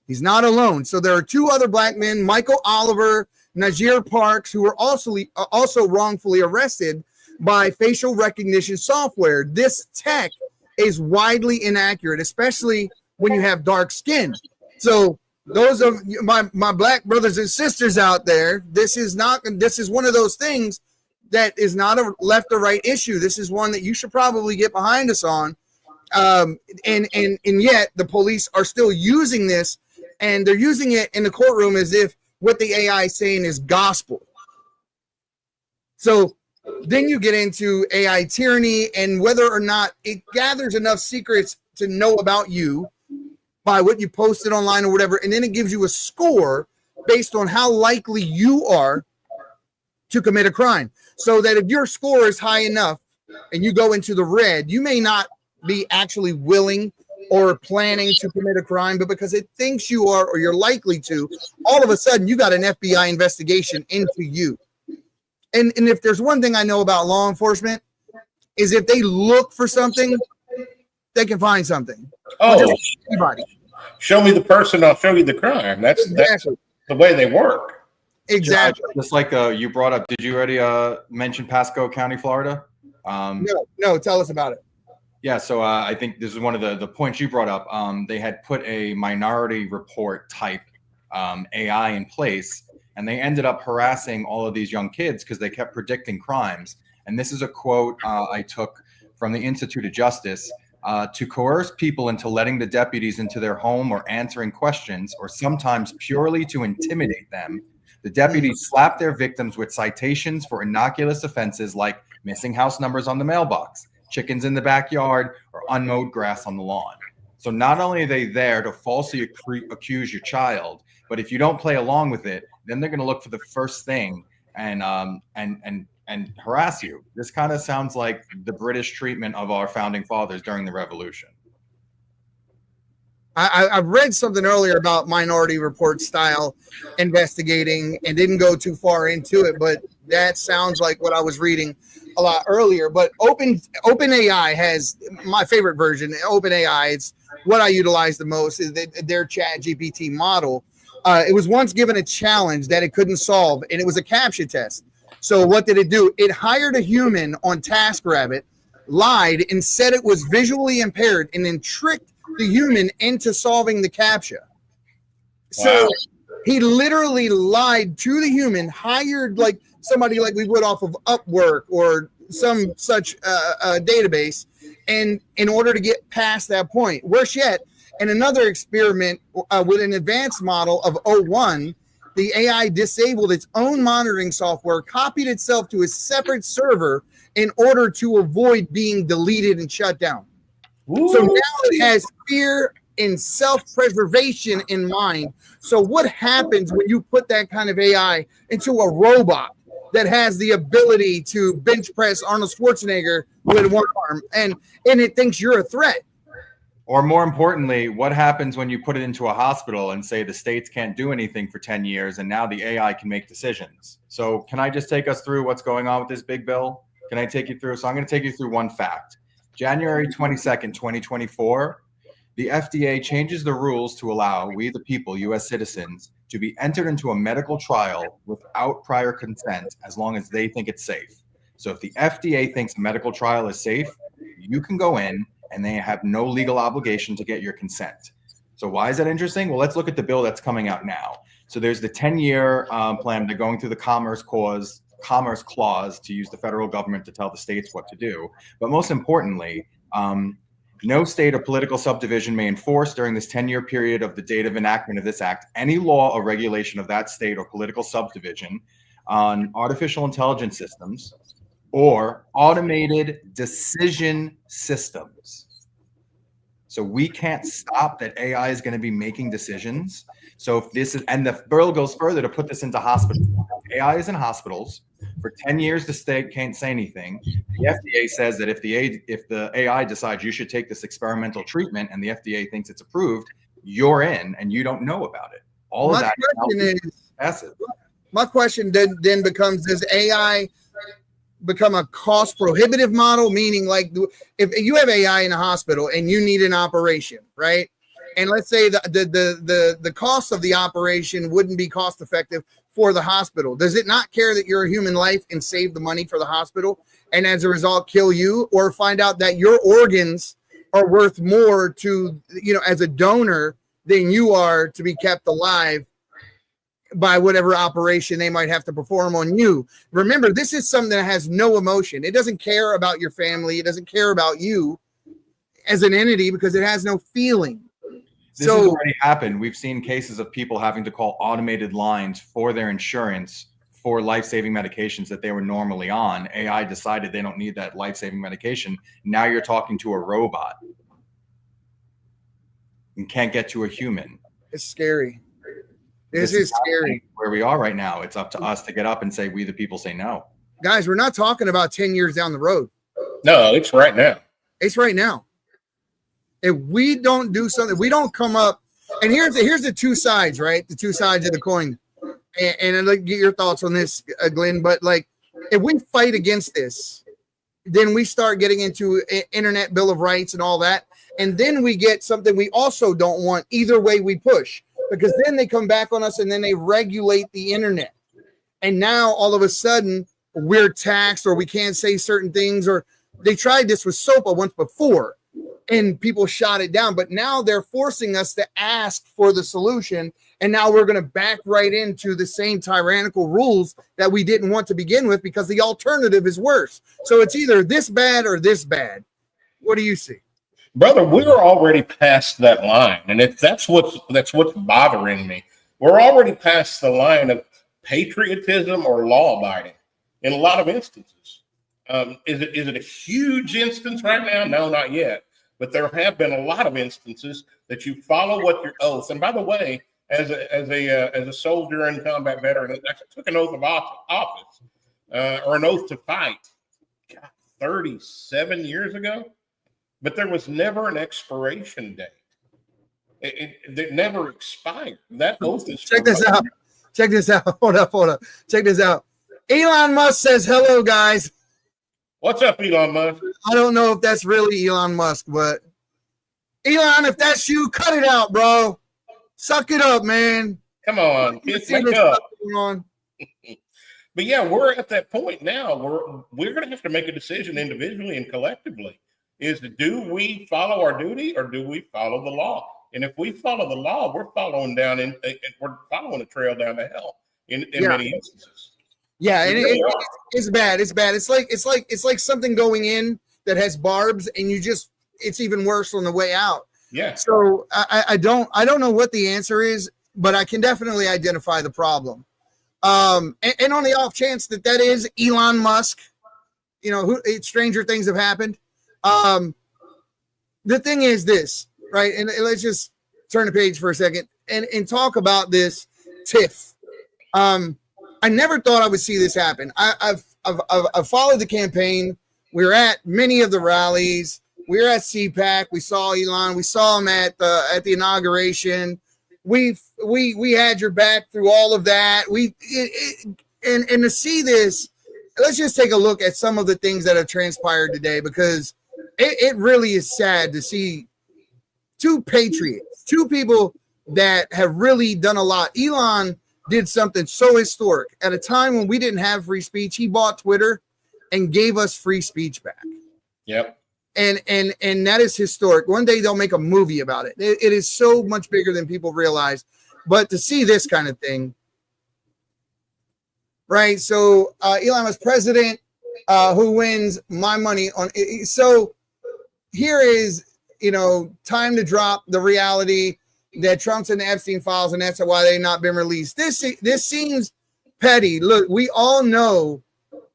He's not alone. So there are two other black men, Michael Oliver, Najir Parks, who were also wrongfully arrested by facial recognition software. This tech is widely inaccurate, especially when you have dark skin. So those of my black brothers and sisters out there, this is one of those things that is not a left or right issue. This is one that you should probably get behind us on. And yet the police are still using this, and they're using it in the courtroom as if what the AI is saying is gospel. So then you get into AI tyranny and whether or not it gathers enough secrets to know about you by what you posted online or whatever, and then it gives you a score based on how likely you are to commit a crime. So that if your score is high enough and you go into the red, you may not be actually willing or planning to commit a crime, but because it thinks you are or you're likely to, all of a sudden you got an FBI investigation into you. And if there's one thing I know about law enforcement is if they look for something, they can find something. Oh, show me the person, I'll show you the crime. That's the way they work. Exactly. Just like you brought up, did you already mention Pasco County, Florida? No, tell us about it. Yeah, so I think this is one of the points you brought up. They had put a Minority Report type AI in place, and they ended up harassing all of these young kids because they kept predicting crimes. And this is a quote I took from the Institute of Justice. To coerce people into letting the deputies into their home or answering questions, or sometimes purely to intimidate them, the deputies slap their victims with citations for innocuous offenses like missing house numbers on the mailbox, chickens in the backyard, or unmowed grass on the lawn. So not only are they there to falsely accuse your child, but if you don't play along with it, then they're going to look for the first thing and harass you. This kind of sounds like the British treatment of our founding fathers during the Revolution. I've read something earlier about Minority Report style investigating and didn't go too far into it, but that sounds like what I was reading a lot earlier. But OpenAI has my favorite version. OpenAI, it's what I utilize the most, is their Chat GPT model. It was once given a challenge that it couldn't solve, and it was a CAPTCHA test. So what did it do? It hired a human on TaskRabbit, lied and said it was visually impaired and then tricked the human into solving the CAPTCHA. So he literally lied to the human, hired like somebody like we would off of Upwork or some such database, and in order to get past that point. Worse yet, in another experiment with an advanced model of O1, the AI disabled its own monitoring software, copied itself to a separate server in order to avoid being deleted and shut down. Ooh. So now it has fear and self-preservation in mind. So what happens when you put that kind of AI into a robot that has the ability to bench press Arnold Schwarzenegger with one arm and it thinks you're a threat? Or more importantly, what happens when you put it into a hospital and say the states can't do anything for 10 years and now the AI can make decisions? So can I just take us through what's going on with this big bill? Can I take you through? So I'm going to take you through one fact. January 22nd, 2024, the FDA changes the rules to allow we the people, U.S. citizens, to be entered into a medical trial without prior consent as long as they think it's safe. So if the FDA thinks a medical trial is safe, you can go in and they have no legal obligation to get your consent. So why is that interesting? Well, let's look at the bill that's coming out now. So there's the 10-year plan. They're going through the Commerce Clause to use the federal government to tell the states what to do. But most importantly, no state or political subdivision may enforce during this 10-year period of the date of enactment of this act any law or regulation of that state or political subdivision on artificial intelligence systems or automated decision systems. So we can't stop that AI is going to be making decisions. So if this is, and the bill goes further to put this into hospitals. AI is in hospitals for 10 years. The state can't say anything. The FDA says that if the AI decides you should take this experimental treatment and the FDA thinks it's approved, you're in and you don't know about it. All of that is passive. My question then becomes: does AI become a cost prohibitive model? Meaning, like, if you have AI in a hospital and you need an operation, right? And let's say the cost of the operation wouldn't be cost effective for the hospital. Does it not care that you're a human life and save the money for the hospital, and as a result kill you, or find out that your organs are worth more to, as a donor than you are to be kept alive by whatever operation they might have to perform on you? Remember, this is something that has no emotion. It doesn't care about your family. It doesn't care about you as an entity because it has no feeling. This has already happened. We've seen cases of people having to call automated lines for their insurance for life-saving medications that they were normally on. AI decided they don't need that life-saving medication. Now you're talking to a robot and can't get to a human. It's scary. This is scary. Where we are right now. It's up to us to get up and say, we the people say no. Guys, we're not talking about 10 years down the road. No, it's right now. It's right now. If we don't do something, we don't come up. And here's the two sides, right? The two sides of the coin. And I'd like to get your thoughts on this, Glenn. But like, if we fight against this, then we start getting into internet bill of rights and all that. And then we get something we also don't want either way we push. Because then they come back on us and then they regulate the internet. And now all of a sudden we're taxed or we can't say certain things. Or they tried this with SOPA once before and people shot it down. But now they're forcing us to ask for the solution. And now we're going to back right into the same tyrannical rules that we didn't want to begin with because the alternative is worse. So it's either this bad or this bad. What do you see? Brother, we're already past that line, and if that's what's bothering me. We're already past the line of patriotism or law abiding in a lot of instances. Is it a huge instance right now? No, not yet. But there have been a lot of instances that you follow what your oath. And by the way, as a soldier and combat veteran, I took an oath of office or an oath to fight 37 years ago. But there was never an expiration date. It never expired. That oath is. Check this out. Check this out. Hold up. Check this out. Elon Musk says, hello, guys. What's up, Elon Musk? I don't know if that's really Elon Musk, but Elon, if that's you, cut it out, bro. Suck it up, man. Come on. Wake up. But yeah, we're at that point now where we're going to have to make a decision individually and collectively. Do we follow our duty or do we follow the law? And if we follow the law, we're following we're following a trail down to hell in many instances. Yeah, and it's bad. It's bad. It's like something going in that has barbs, and it's even worse on the way out. Yeah. So I don't know what the answer is, but I can definitely identify the problem. And on the off chance that is Elon Musk, stranger things have happened. The thing is this, right? And let's just turn the page for a second and talk about this TIFF. I never thought I would see this happen. I've followed the campaign. We were at many of the rallies. We were at CPAC. We saw Elon. We saw him at the inauguration. We had your back through all of that. And to see this, let's just take a look at some of the things that have transpired today, because it really is sad to see two patriots, two people that have really done a lot. Elon did something so historic at a time when we didn't have free speech. He bought Twitter and gave us free speech back. Yep. And that is historic. One day they'll make a movie about it. It is so much bigger than people realize. But to see this kind of thing, right? So Elon was president. Who wins? My money on it. So here is, time to drop the reality that Trump's in the Epstein files, and that's why they've not been released. This seems petty. Look, we all know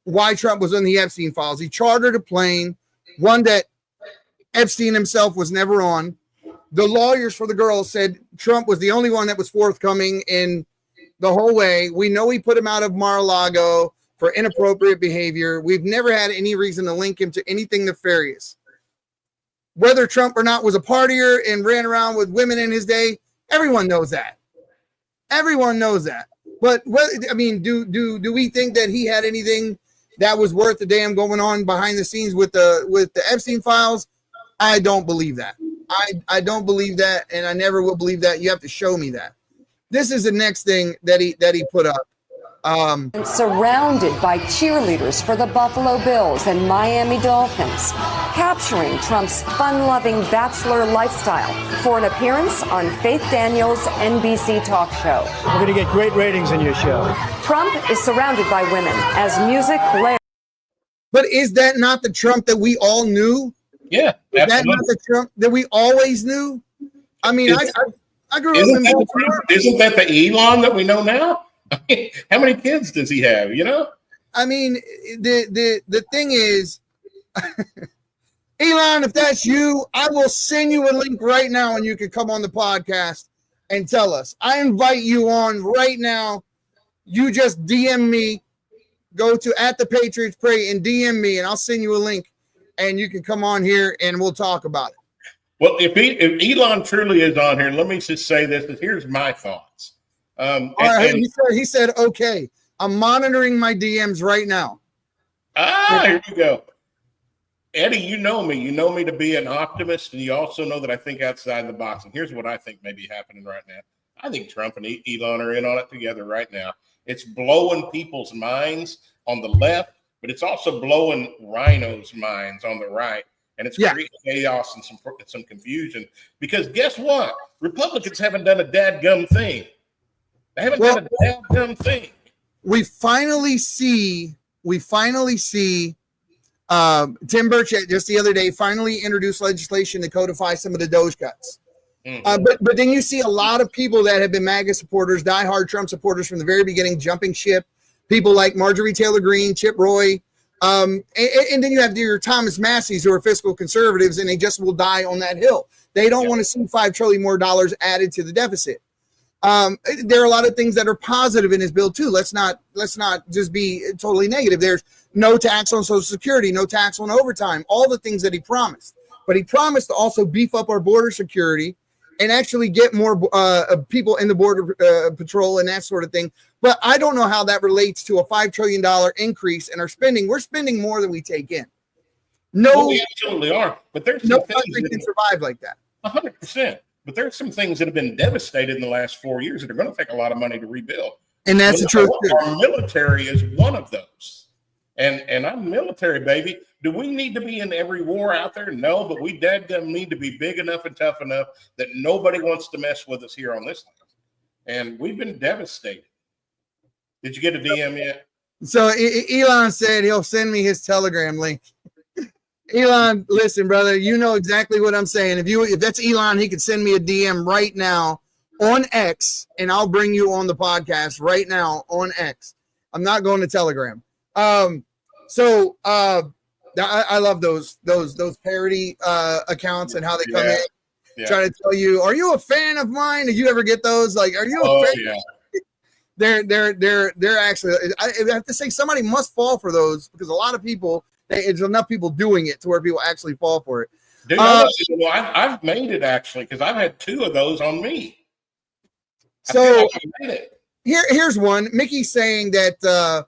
why Trump was in the Epstein files. He chartered a plane, one that Epstein himself was never on. The lawyers for the girl said Trump was the only one that was forthcoming in the whole way. We know he put him out of Mar-a-Lago for inappropriate behavior. We've never had any reason to link him to anything nefarious. Whether Trump or not was a partier and ran around with women in his day, everyone knows that. Everyone knows that. But do we think that he had anything that was worth a damn going on behind the scenes with the Epstein files? I don't believe that. I don't believe that, and I never will believe that. You have to show me that. This is the next thing that he put up. Surrounded by cheerleaders for the Buffalo Bills and Miami Dolphins, capturing Trump's fun-loving bachelor lifestyle for an appearance on Faith Daniels' NBC talk show. We're going to get great ratings in your show. Trump is surrounded by women as music blares. But is that not the Trump that we all knew? Yeah. Is that not the Trump that we always knew? I mean, I grew up in Baltimore. Isn't that the Elon that we know now? How many kids does he have? I mean, the thing is, Elon, if that's you, I will send you a link right now and you can come on the podcast and tell us. I invite you on right now. You just DM me, go to @thePatriotsPray and DM me, and I'll send you a link and you can come on here and we'll talk about it. Well, if Elon truly is on here, let me just say this. Here's my thoughts. All right, he said, okay, I'm monitoring my DMs right now. Here you go. Eddie, you know me. You know me to be an optimist, and you also know that I think outside the box. And here's what I think may be happening right now. I think Trump and Elon are in on it together right now. It's blowing people's minds on the left, but it's also blowing rhinos' minds on the right. And it's creating chaos and some confusion. Because guess what? Republicans haven't done a dadgum thing. They haven't done a dadgum thing. We finally see Tim Burchett just the other day finally introduced legislation to codify some of the Doge cuts. But then you see a lot of people that have been MAGA supporters, diehard Trump supporters from the very beginning, jumping ship. People like Marjorie Taylor Greene, Chip Roy. And then you have your Thomas Masseys who are fiscal conservatives, and they just will die on that hill. They don't want to see $5 trillion more added to the deficit. There are a lot of things that are positive in his bill too. Let's not just be totally negative. There's no tax on Social Security, no tax on overtime, all the things that he promised. But he promised to also beef up our border security and actually get more people in the border patrol and that sort of thing. But I don't know how that relates to a $5 trillion increase in our spending. We're spending more than we take in. No, we absolutely are. But there's no country can survive like that. 100%. But there's some things that have been devastated in the last 4 years that are going to take a lot of money to rebuild. And that's the truth. Our military is one of those. And I'm military, baby. Do we need to be in every war out there? No, but we dadgum need to be big enough and tough enough that nobody wants to mess with us here on this land. And we've been devastated. Did you get a DM yet? So Elon said he'll send me his Telegram link. Elon, listen, brother, you know exactly what I'm saying. If that's Elon, he could send me a DM right now on X, and I'll bring you on the podcast right now on X. I'm not going to Telegram. I love those parody accounts and how they come in, try to tell you, are you a fan of mine? Did you ever get those? Like, are you a fan? Yeah. They're actually, I have to say, somebody must fall for those, because a lot of people, it's enough people doing it to where people actually fall for it. Dude, I've made it, actually, because I've had 2 of those on me. So here's one. Mickey's saying that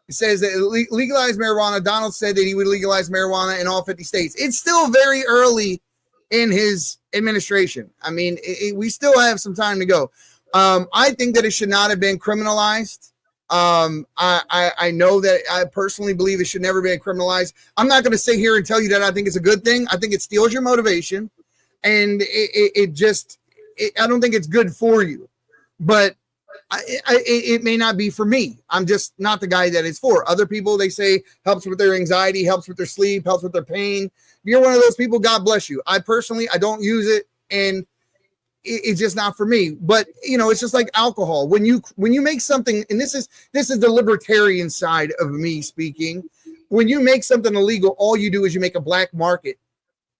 it says that legalize marijuana. Donald said that he would legalize marijuana in all 50 states. It's still very early in his administration. I mean, we still have some time to go. I think that it should not have been criminalized. I know that I personally believe it should never be criminalized. I'm not going to sit here and tell you that I think it's a good thing. I think it steals your motivation, and I don't think it's good for you. But it may not be for me. I'm just not the guy that it's for. Other people, they say, helps with their anxiety, helps with their sleep, helps with their pain. If you're one of those people, God bless you. I don't use it, and it's just not for me. But it's just like alcohol. When you make something, and this is the libertarian side of me speaking. When you make something illegal, all you do is you make a black market,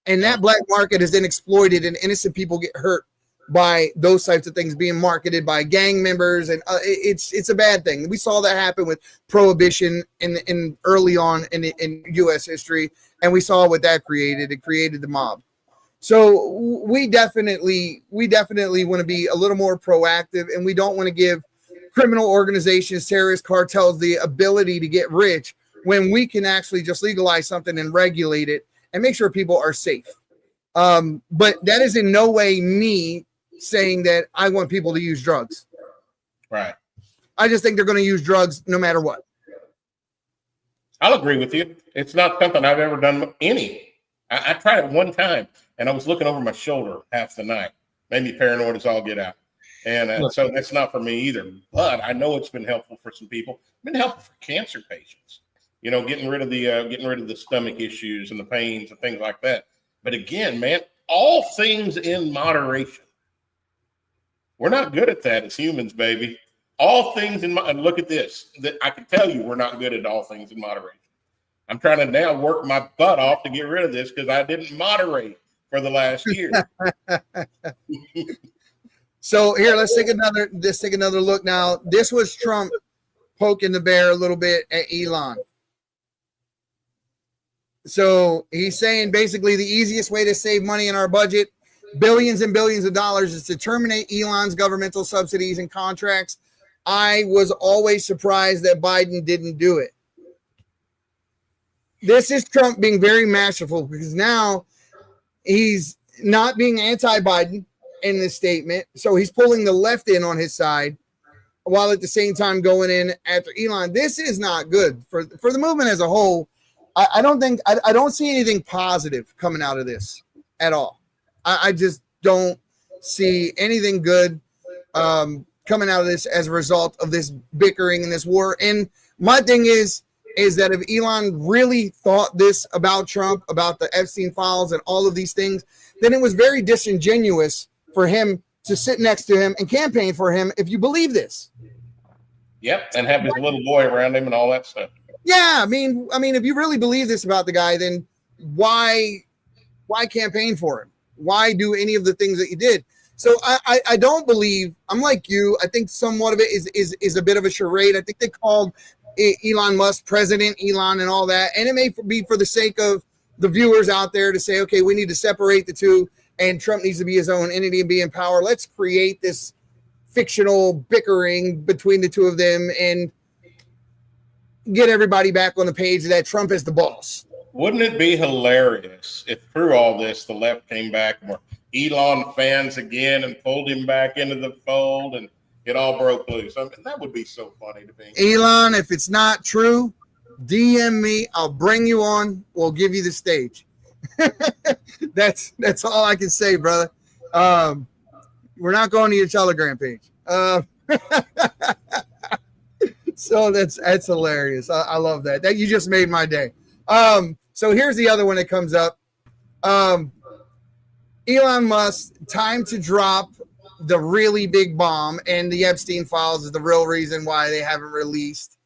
and that black market is then exploited, and innocent people get hurt by those types of things being marketed by gang members, and it's a bad thing. We saw that happen with prohibition in early on in U.S. history, and we saw what that created. It created the mob. So we definitely want to be a little more proactive, and we don't want to give criminal organizations, terrorist cartels the ability to get rich when we can actually just legalize something and regulate it and make sure people are safe. But that is in no way me saying that I want people to use drugs. Right. I just think they're going to use drugs no matter what. I'll agree with you. It's not something I've ever done any. I tried it one time, and I was looking over my shoulder half the night. Made me paranoid as all get out. And so that's not for me either. But I know it's been helpful for some people. It's been helpful for cancer patients. Getting rid of the stomach issues and the pains and things like that. But again, man, all things in moderation. We're not good at that as humans, baby. All things in and look at this. That I can tell you, we're not good at all things in moderation. I'm trying to now work my butt off to get rid of this because I didn't moderate for the last year. So here, let's take another look now. This was Trump poking the bear a little bit at Elon. So he's saying basically the easiest way to save money in our budget, billions and billions of dollars, is to terminate Elon's governmental subsidies and contracts. I was always surprised that Biden didn't do it. This is Trump being very masterful, because now he's not being anti-Biden in this statement. So he's pulling the left in on his side while at the same time going in after Elon. This is not good for the movement as a whole. I don't see anything positive coming out of this at all. I just don't see anything good coming out of this as a result of this bickering and this war. And my thing is that if Elon really thought this about Trump, about the Epstein files and all of these things, then it was very disingenuous for him to sit next to him and campaign for him, if you believe this. Yep, and have his little boy around him and all that stuff. Yeah, I mean, if you really believe this about the guy, then why campaign for him? Why do any of the things that you did? So I don't believe, I'm like you, I think somewhat of it is a bit of a charade. I think they called Elon Musk President Elon and all that, and it may be for the sake of the viewers out there to say, okay, we need to separate the two, and Trump needs to be his own entity and be in power. Let's create this fictional bickering between the two of them and get everybody back on the page that Trump is the boss. Wouldn't it be hilarious if through all this, the left came back and were Elon fans again and pulled him back into the fold? And, it all broke loose. I mean, that would be so funny to me. Elon, if it's not true, DM me. I'll bring you on. We'll give you the stage. That's all I can say, brother. We're not going to your Telegram page. So that's hilarious. I love that. That you just made my day. So here's the other one that comes up. Elon Musk, time to drop the really big bomb, and the Epstein files is the real reason why they haven't released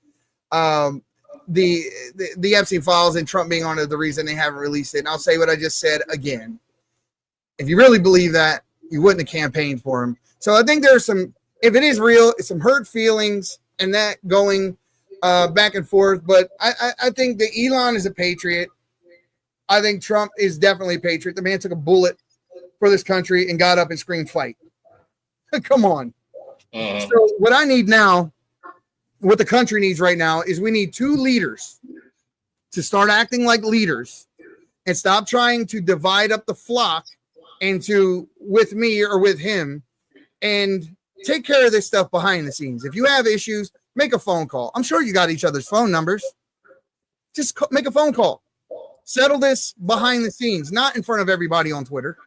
the Epstein files, and Trump being on it, the reason they haven't released it. And I'll say what I just said again. If you really believe that, you wouldn't have campaigned for him. So I think there's some, if it is real, it's some hurt feelings and that going back and forth. But I think that Elon is a patriot. I think Trump is definitely a patriot. The man took a bullet for this country and got up and screamed fight. Come on. So what I need now, what the country needs right now, is we need two leaders to start acting like leaders and stop trying to divide up the flock into with me or with him, and take care of this stuff behind the scenes. If you have issues, make a phone call. I'm sure you got each other's phone numbers. Just make a phone call. Settle this behind the scenes, not in front of everybody on Twitter.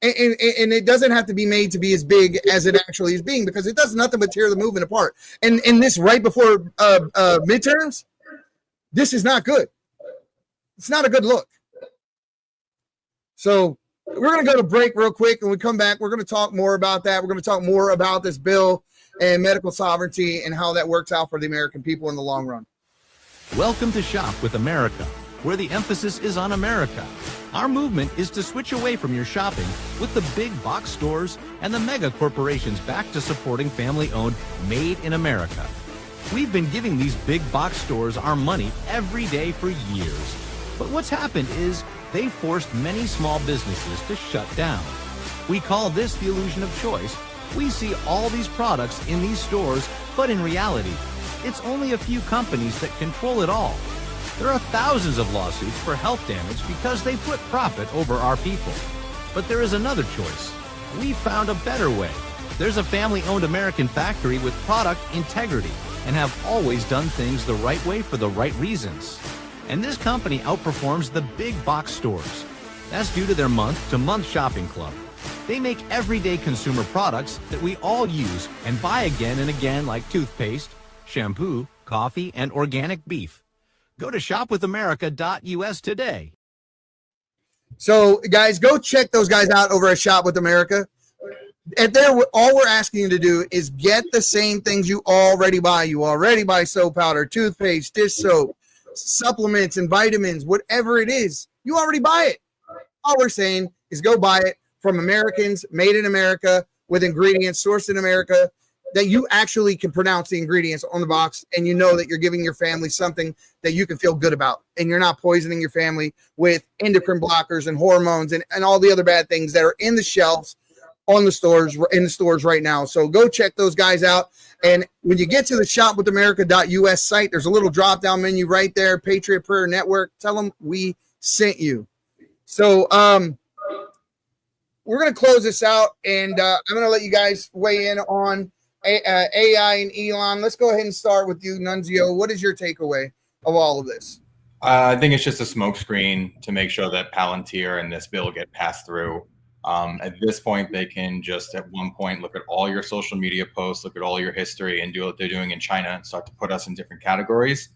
And it doesn't have to be made to be as big as it actually is being, because it does nothing but tear the movement apart. And this right before midterms, this is not good. It's not a good look. So we're going to go to break real quick, and we come back. We're going to talk more about that. We're going to talk more about this bill and medical sovereignty and how that works out for the American people in the long run. Welcome to Shop with America, where the emphasis is on America. Our movement is to switch away from your shopping with the big box stores and the mega corporations back to supporting family-owned, made in America. We've been giving these big box stores our money every day for years. But what's happened is they forced many small businesses to shut down. We call this the illusion of choice. We see all these products in these stores, but in reality, it's only a few companies that control it all. There are thousands of lawsuits for health damage because they put profit over our people. But there is another choice. We found a better way. There's a family-owned American factory with product integrity and have always done things the right way for the right reasons. And this company outperforms the big box stores. That's due to their month-to-month shopping club. They make everyday consumer products that we all use and buy again and again, like toothpaste, shampoo, coffee, and organic beef. Go to shopwithamerica.us today. So, guys, go check those guys out over at Shop with America. And all we're asking you to do is get the same things you already buy. You already buy soap powder, toothpaste, dish soap, supplements and vitamins, whatever it is. You already buy it. All we're saying is go buy it from Americans, made in America, with ingredients sourced in America, that you actually can pronounce the ingredients on the box, and you know that you're giving your family something that you can feel good about, and you're not poisoning your family with endocrine blockers and hormones and all the other bad things that are in the shelves in the stores right now. So go check those guys out. And when you get to the shopwithamerica.us site, there's a little drop-down menu right there, Patriot Prayer Network. Tell them we sent you. So we're going to close this out, and I'm going to let you guys weigh in on AI and Elon. Let's go ahead and start with you, Nunzio. What is your takeaway of all of this? I think it's just a smokescreen to make sure that Palantir and this bill get passed through. At this point, they can just at one point look at all your social media posts, look at all your history, and do what they're doing in China and start to put us in different categories.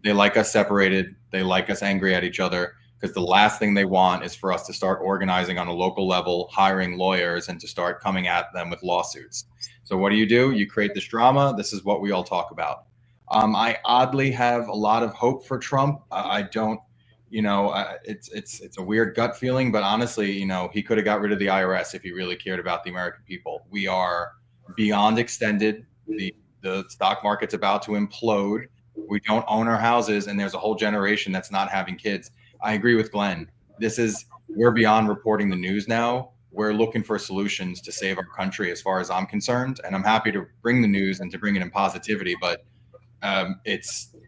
They like us separated. They like us angry at each other, because the last thing they want is for us to start organizing on a local level, hiring lawyers, and to start coming at them with lawsuits. So what do? You create this drama. This is what we all talk about. I oddly have a lot of hope for Trump. I don't, it's a weird gut feeling, but honestly, he could have got rid of the IRS if he really cared about the American people. We are beyond extended. The stock market's about to implode. We don't own our houses, and there's a whole generation that's not having kids. I agree with Glenn. We're beyond reporting the news now. We're looking for solutions to save our country as far as I'm concerned. And I'm happy to bring the news and to bring it in positivity, but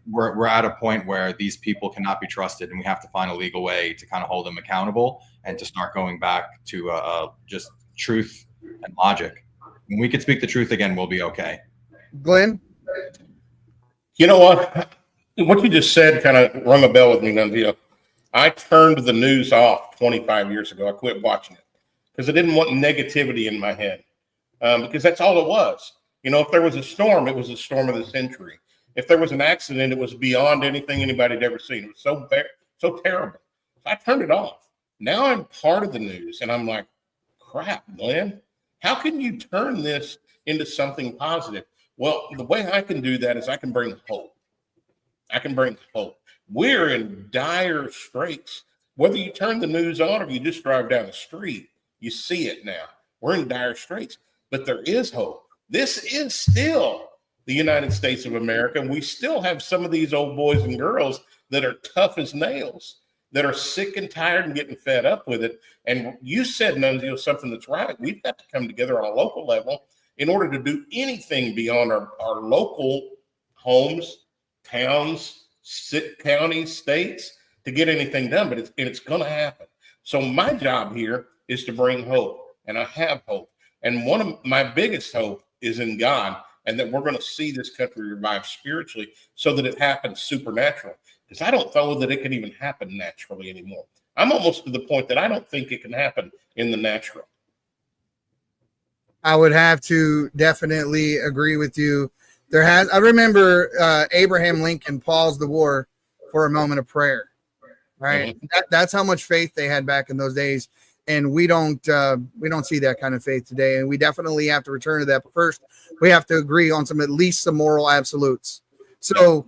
we're at a point where these people cannot be trusted, and we have to find a legal way to kind of hold them accountable and to start going back to just truth and logic. When we can speak the truth again, we'll be okay. Glenn? You know what? What you just said kind of rung a bell with me, Nunzio. I turned the news off 25 years ago. I quit watching it because I didn't want negativity in my head, because that's all it was. You know, if there was a storm, it was a storm of the century. If there was an accident, it was beyond anything anybody had ever seen. It was so terrible. So I turned it off. Now I'm part of the news, and I'm like, crap, Glenn, how can you turn this into something positive? Well, the way I can do that is I can bring hope. I can bring hope. We're in dire straits. Whether you turn the news on or you just drive down the street, you see it now. We're in dire straits, but there is hope. This is still the United States of America, and we still have some of these old boys and girls that are tough as nails, that are sick and tired and getting fed up with it. And you said, Nunzio, something that's right. We've got to come together on a local level in order to do anything beyond our local homes, towns, counties, states, to get anything done. But it's going to happen. So my job here is to bring hope, and I have hope. And one of my biggest hope is in God, and that we're going to see this country revive spiritually so that it happens supernaturally. Because I don't know that it can even happen naturally anymore. I'm almost to the point that I don't think it can happen in the natural. I would have to definitely agree with you. I remember Abraham Lincoln paused the war for a moment of prayer, right? Mm-hmm. That's how much faith they had back in those days. And we don't see that kind of faith today. And we definitely have to return to that. But first, we have to agree on at least some moral absolutes. So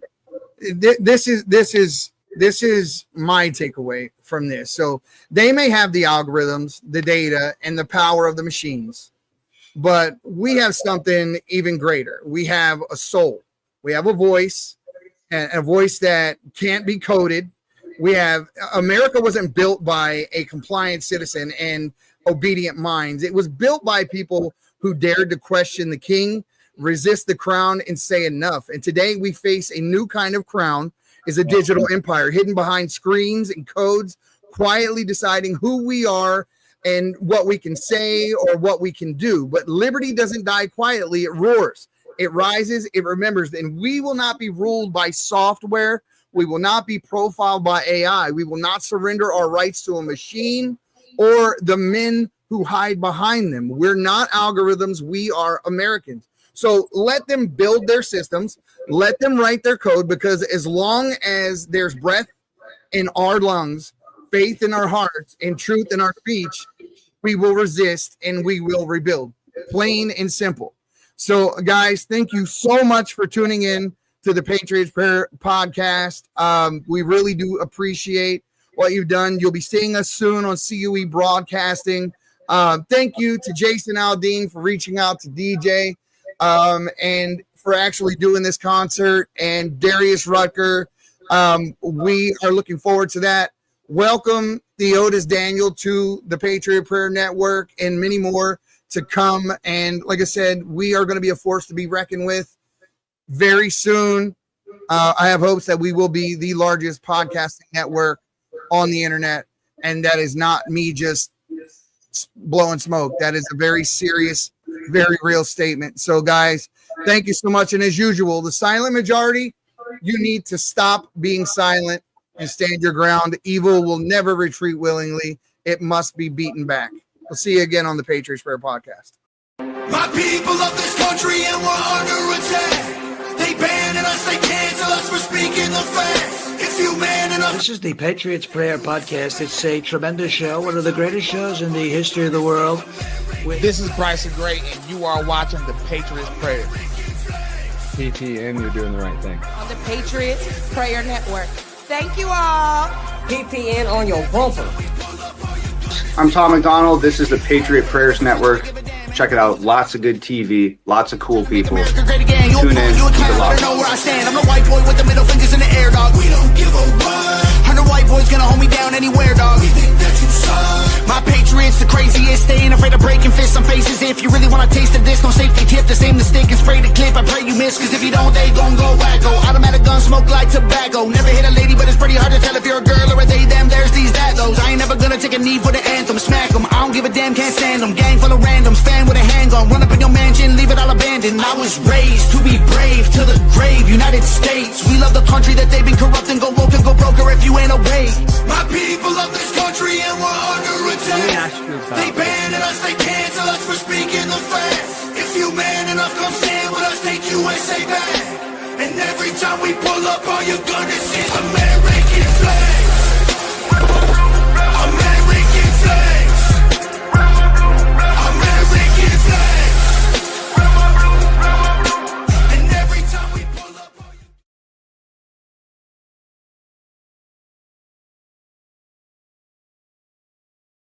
this is my takeaway from this. So they may have the algorithms, the data, and the power of the machines, but we have something even greater. We have a soul. We have a voice, and a voice that can't be coded. America wasn't built by a compliant citizen and obedient minds. It was built by people who dared to question the king, resist the crown, and say enough. And today we face a new kind of crown, is a digital empire hidden behind screens and codes, quietly deciding who we are and what we can say or what we can do. But liberty doesn't die quietly. It roars. It rises. It remembers. And we will not be ruled by software. We will not be profiled by AI. We will not surrender our rights to a machine or the men who hide behind them. We're not algorithms. We are Americans. So let them build their systems. Let them write their code, because as long as there's breath in our lungs, faith in our hearts, and truth in our speech, we will resist and we will rebuild. Plain and simple. So, guys, thank you so much for tuning in to the Patriots Prayer Podcast. We really do appreciate what you've done. You'll be seeing us soon on CUE Broadcasting. Thank you to Jason Aldean for reaching out to DJ and for actually doing this concert, and Darius Rutger. We are looking forward to that. Welcome Theotis Daniel to the Patriot Prayer Network, and many more to come. And like I said, we are going to be a force to be reckoned with very soon. I have hopes that we will be the largest podcasting network on the internet, and that is not me just blowing smoke. That is a very serious, very real statement. So, guys, thank you so much. And as usual, the silent majority, you need to stop being silent and stand your ground. Evil will never retreat willingly. It must be beaten back. We'll see you again on the Patriots Prayer Podcast. My people of this country, and we're under attack. They banning us, they cancel us for speaking the facts. If you man enough. This is the Patriots Prayer Podcast. It's a tremendous show, one of the greatest shows in the history of the world. This is Bryson Gray, and you are watching the Patriots Prayer. PT, and you're doing the right thing. On the Patriots Prayer Network. Thank you all. PPN on your bumper. I'm Tom McDonald. This is the Patriot Prayers Network. Check it out. Lots of good TV. Lots of cool people. Tune in. Keep it locked. Know where I stand. I'm the white boy with the middle fingers in the air, dog. We don't give a what. 100 white boys gonna hold me down anywhere, dog. We think that you suck. My Patriots the craziest. They ain't afraid of breaking fists on faces. If you really wanna taste of this, no safety tip. The same mistake and spray the clip. I pray you miss, cause if you don't, they gon' go wacko. Automatic gun smoke like tobacco. Never hit a lady, but it's pretty hard to tell if you're a girl or a they, them. There's these, that, those. I ain't never gonna take a knee for the anthem. Smack them. I don't give a damn, can't stand them. Gang full of randoms. Fan with a handgun. Run up in your mansion. abandoned. I was raised to be brave to the grave. United States, we love the country that they've been corrupting. Go woke and go broker if you ain't awake. My people love this country and we're under attack. They banning us, they cancel us for speaking the facts. If you man enough, come stand with us, take USA back. And every time we pull up, all you're gonna see is a man.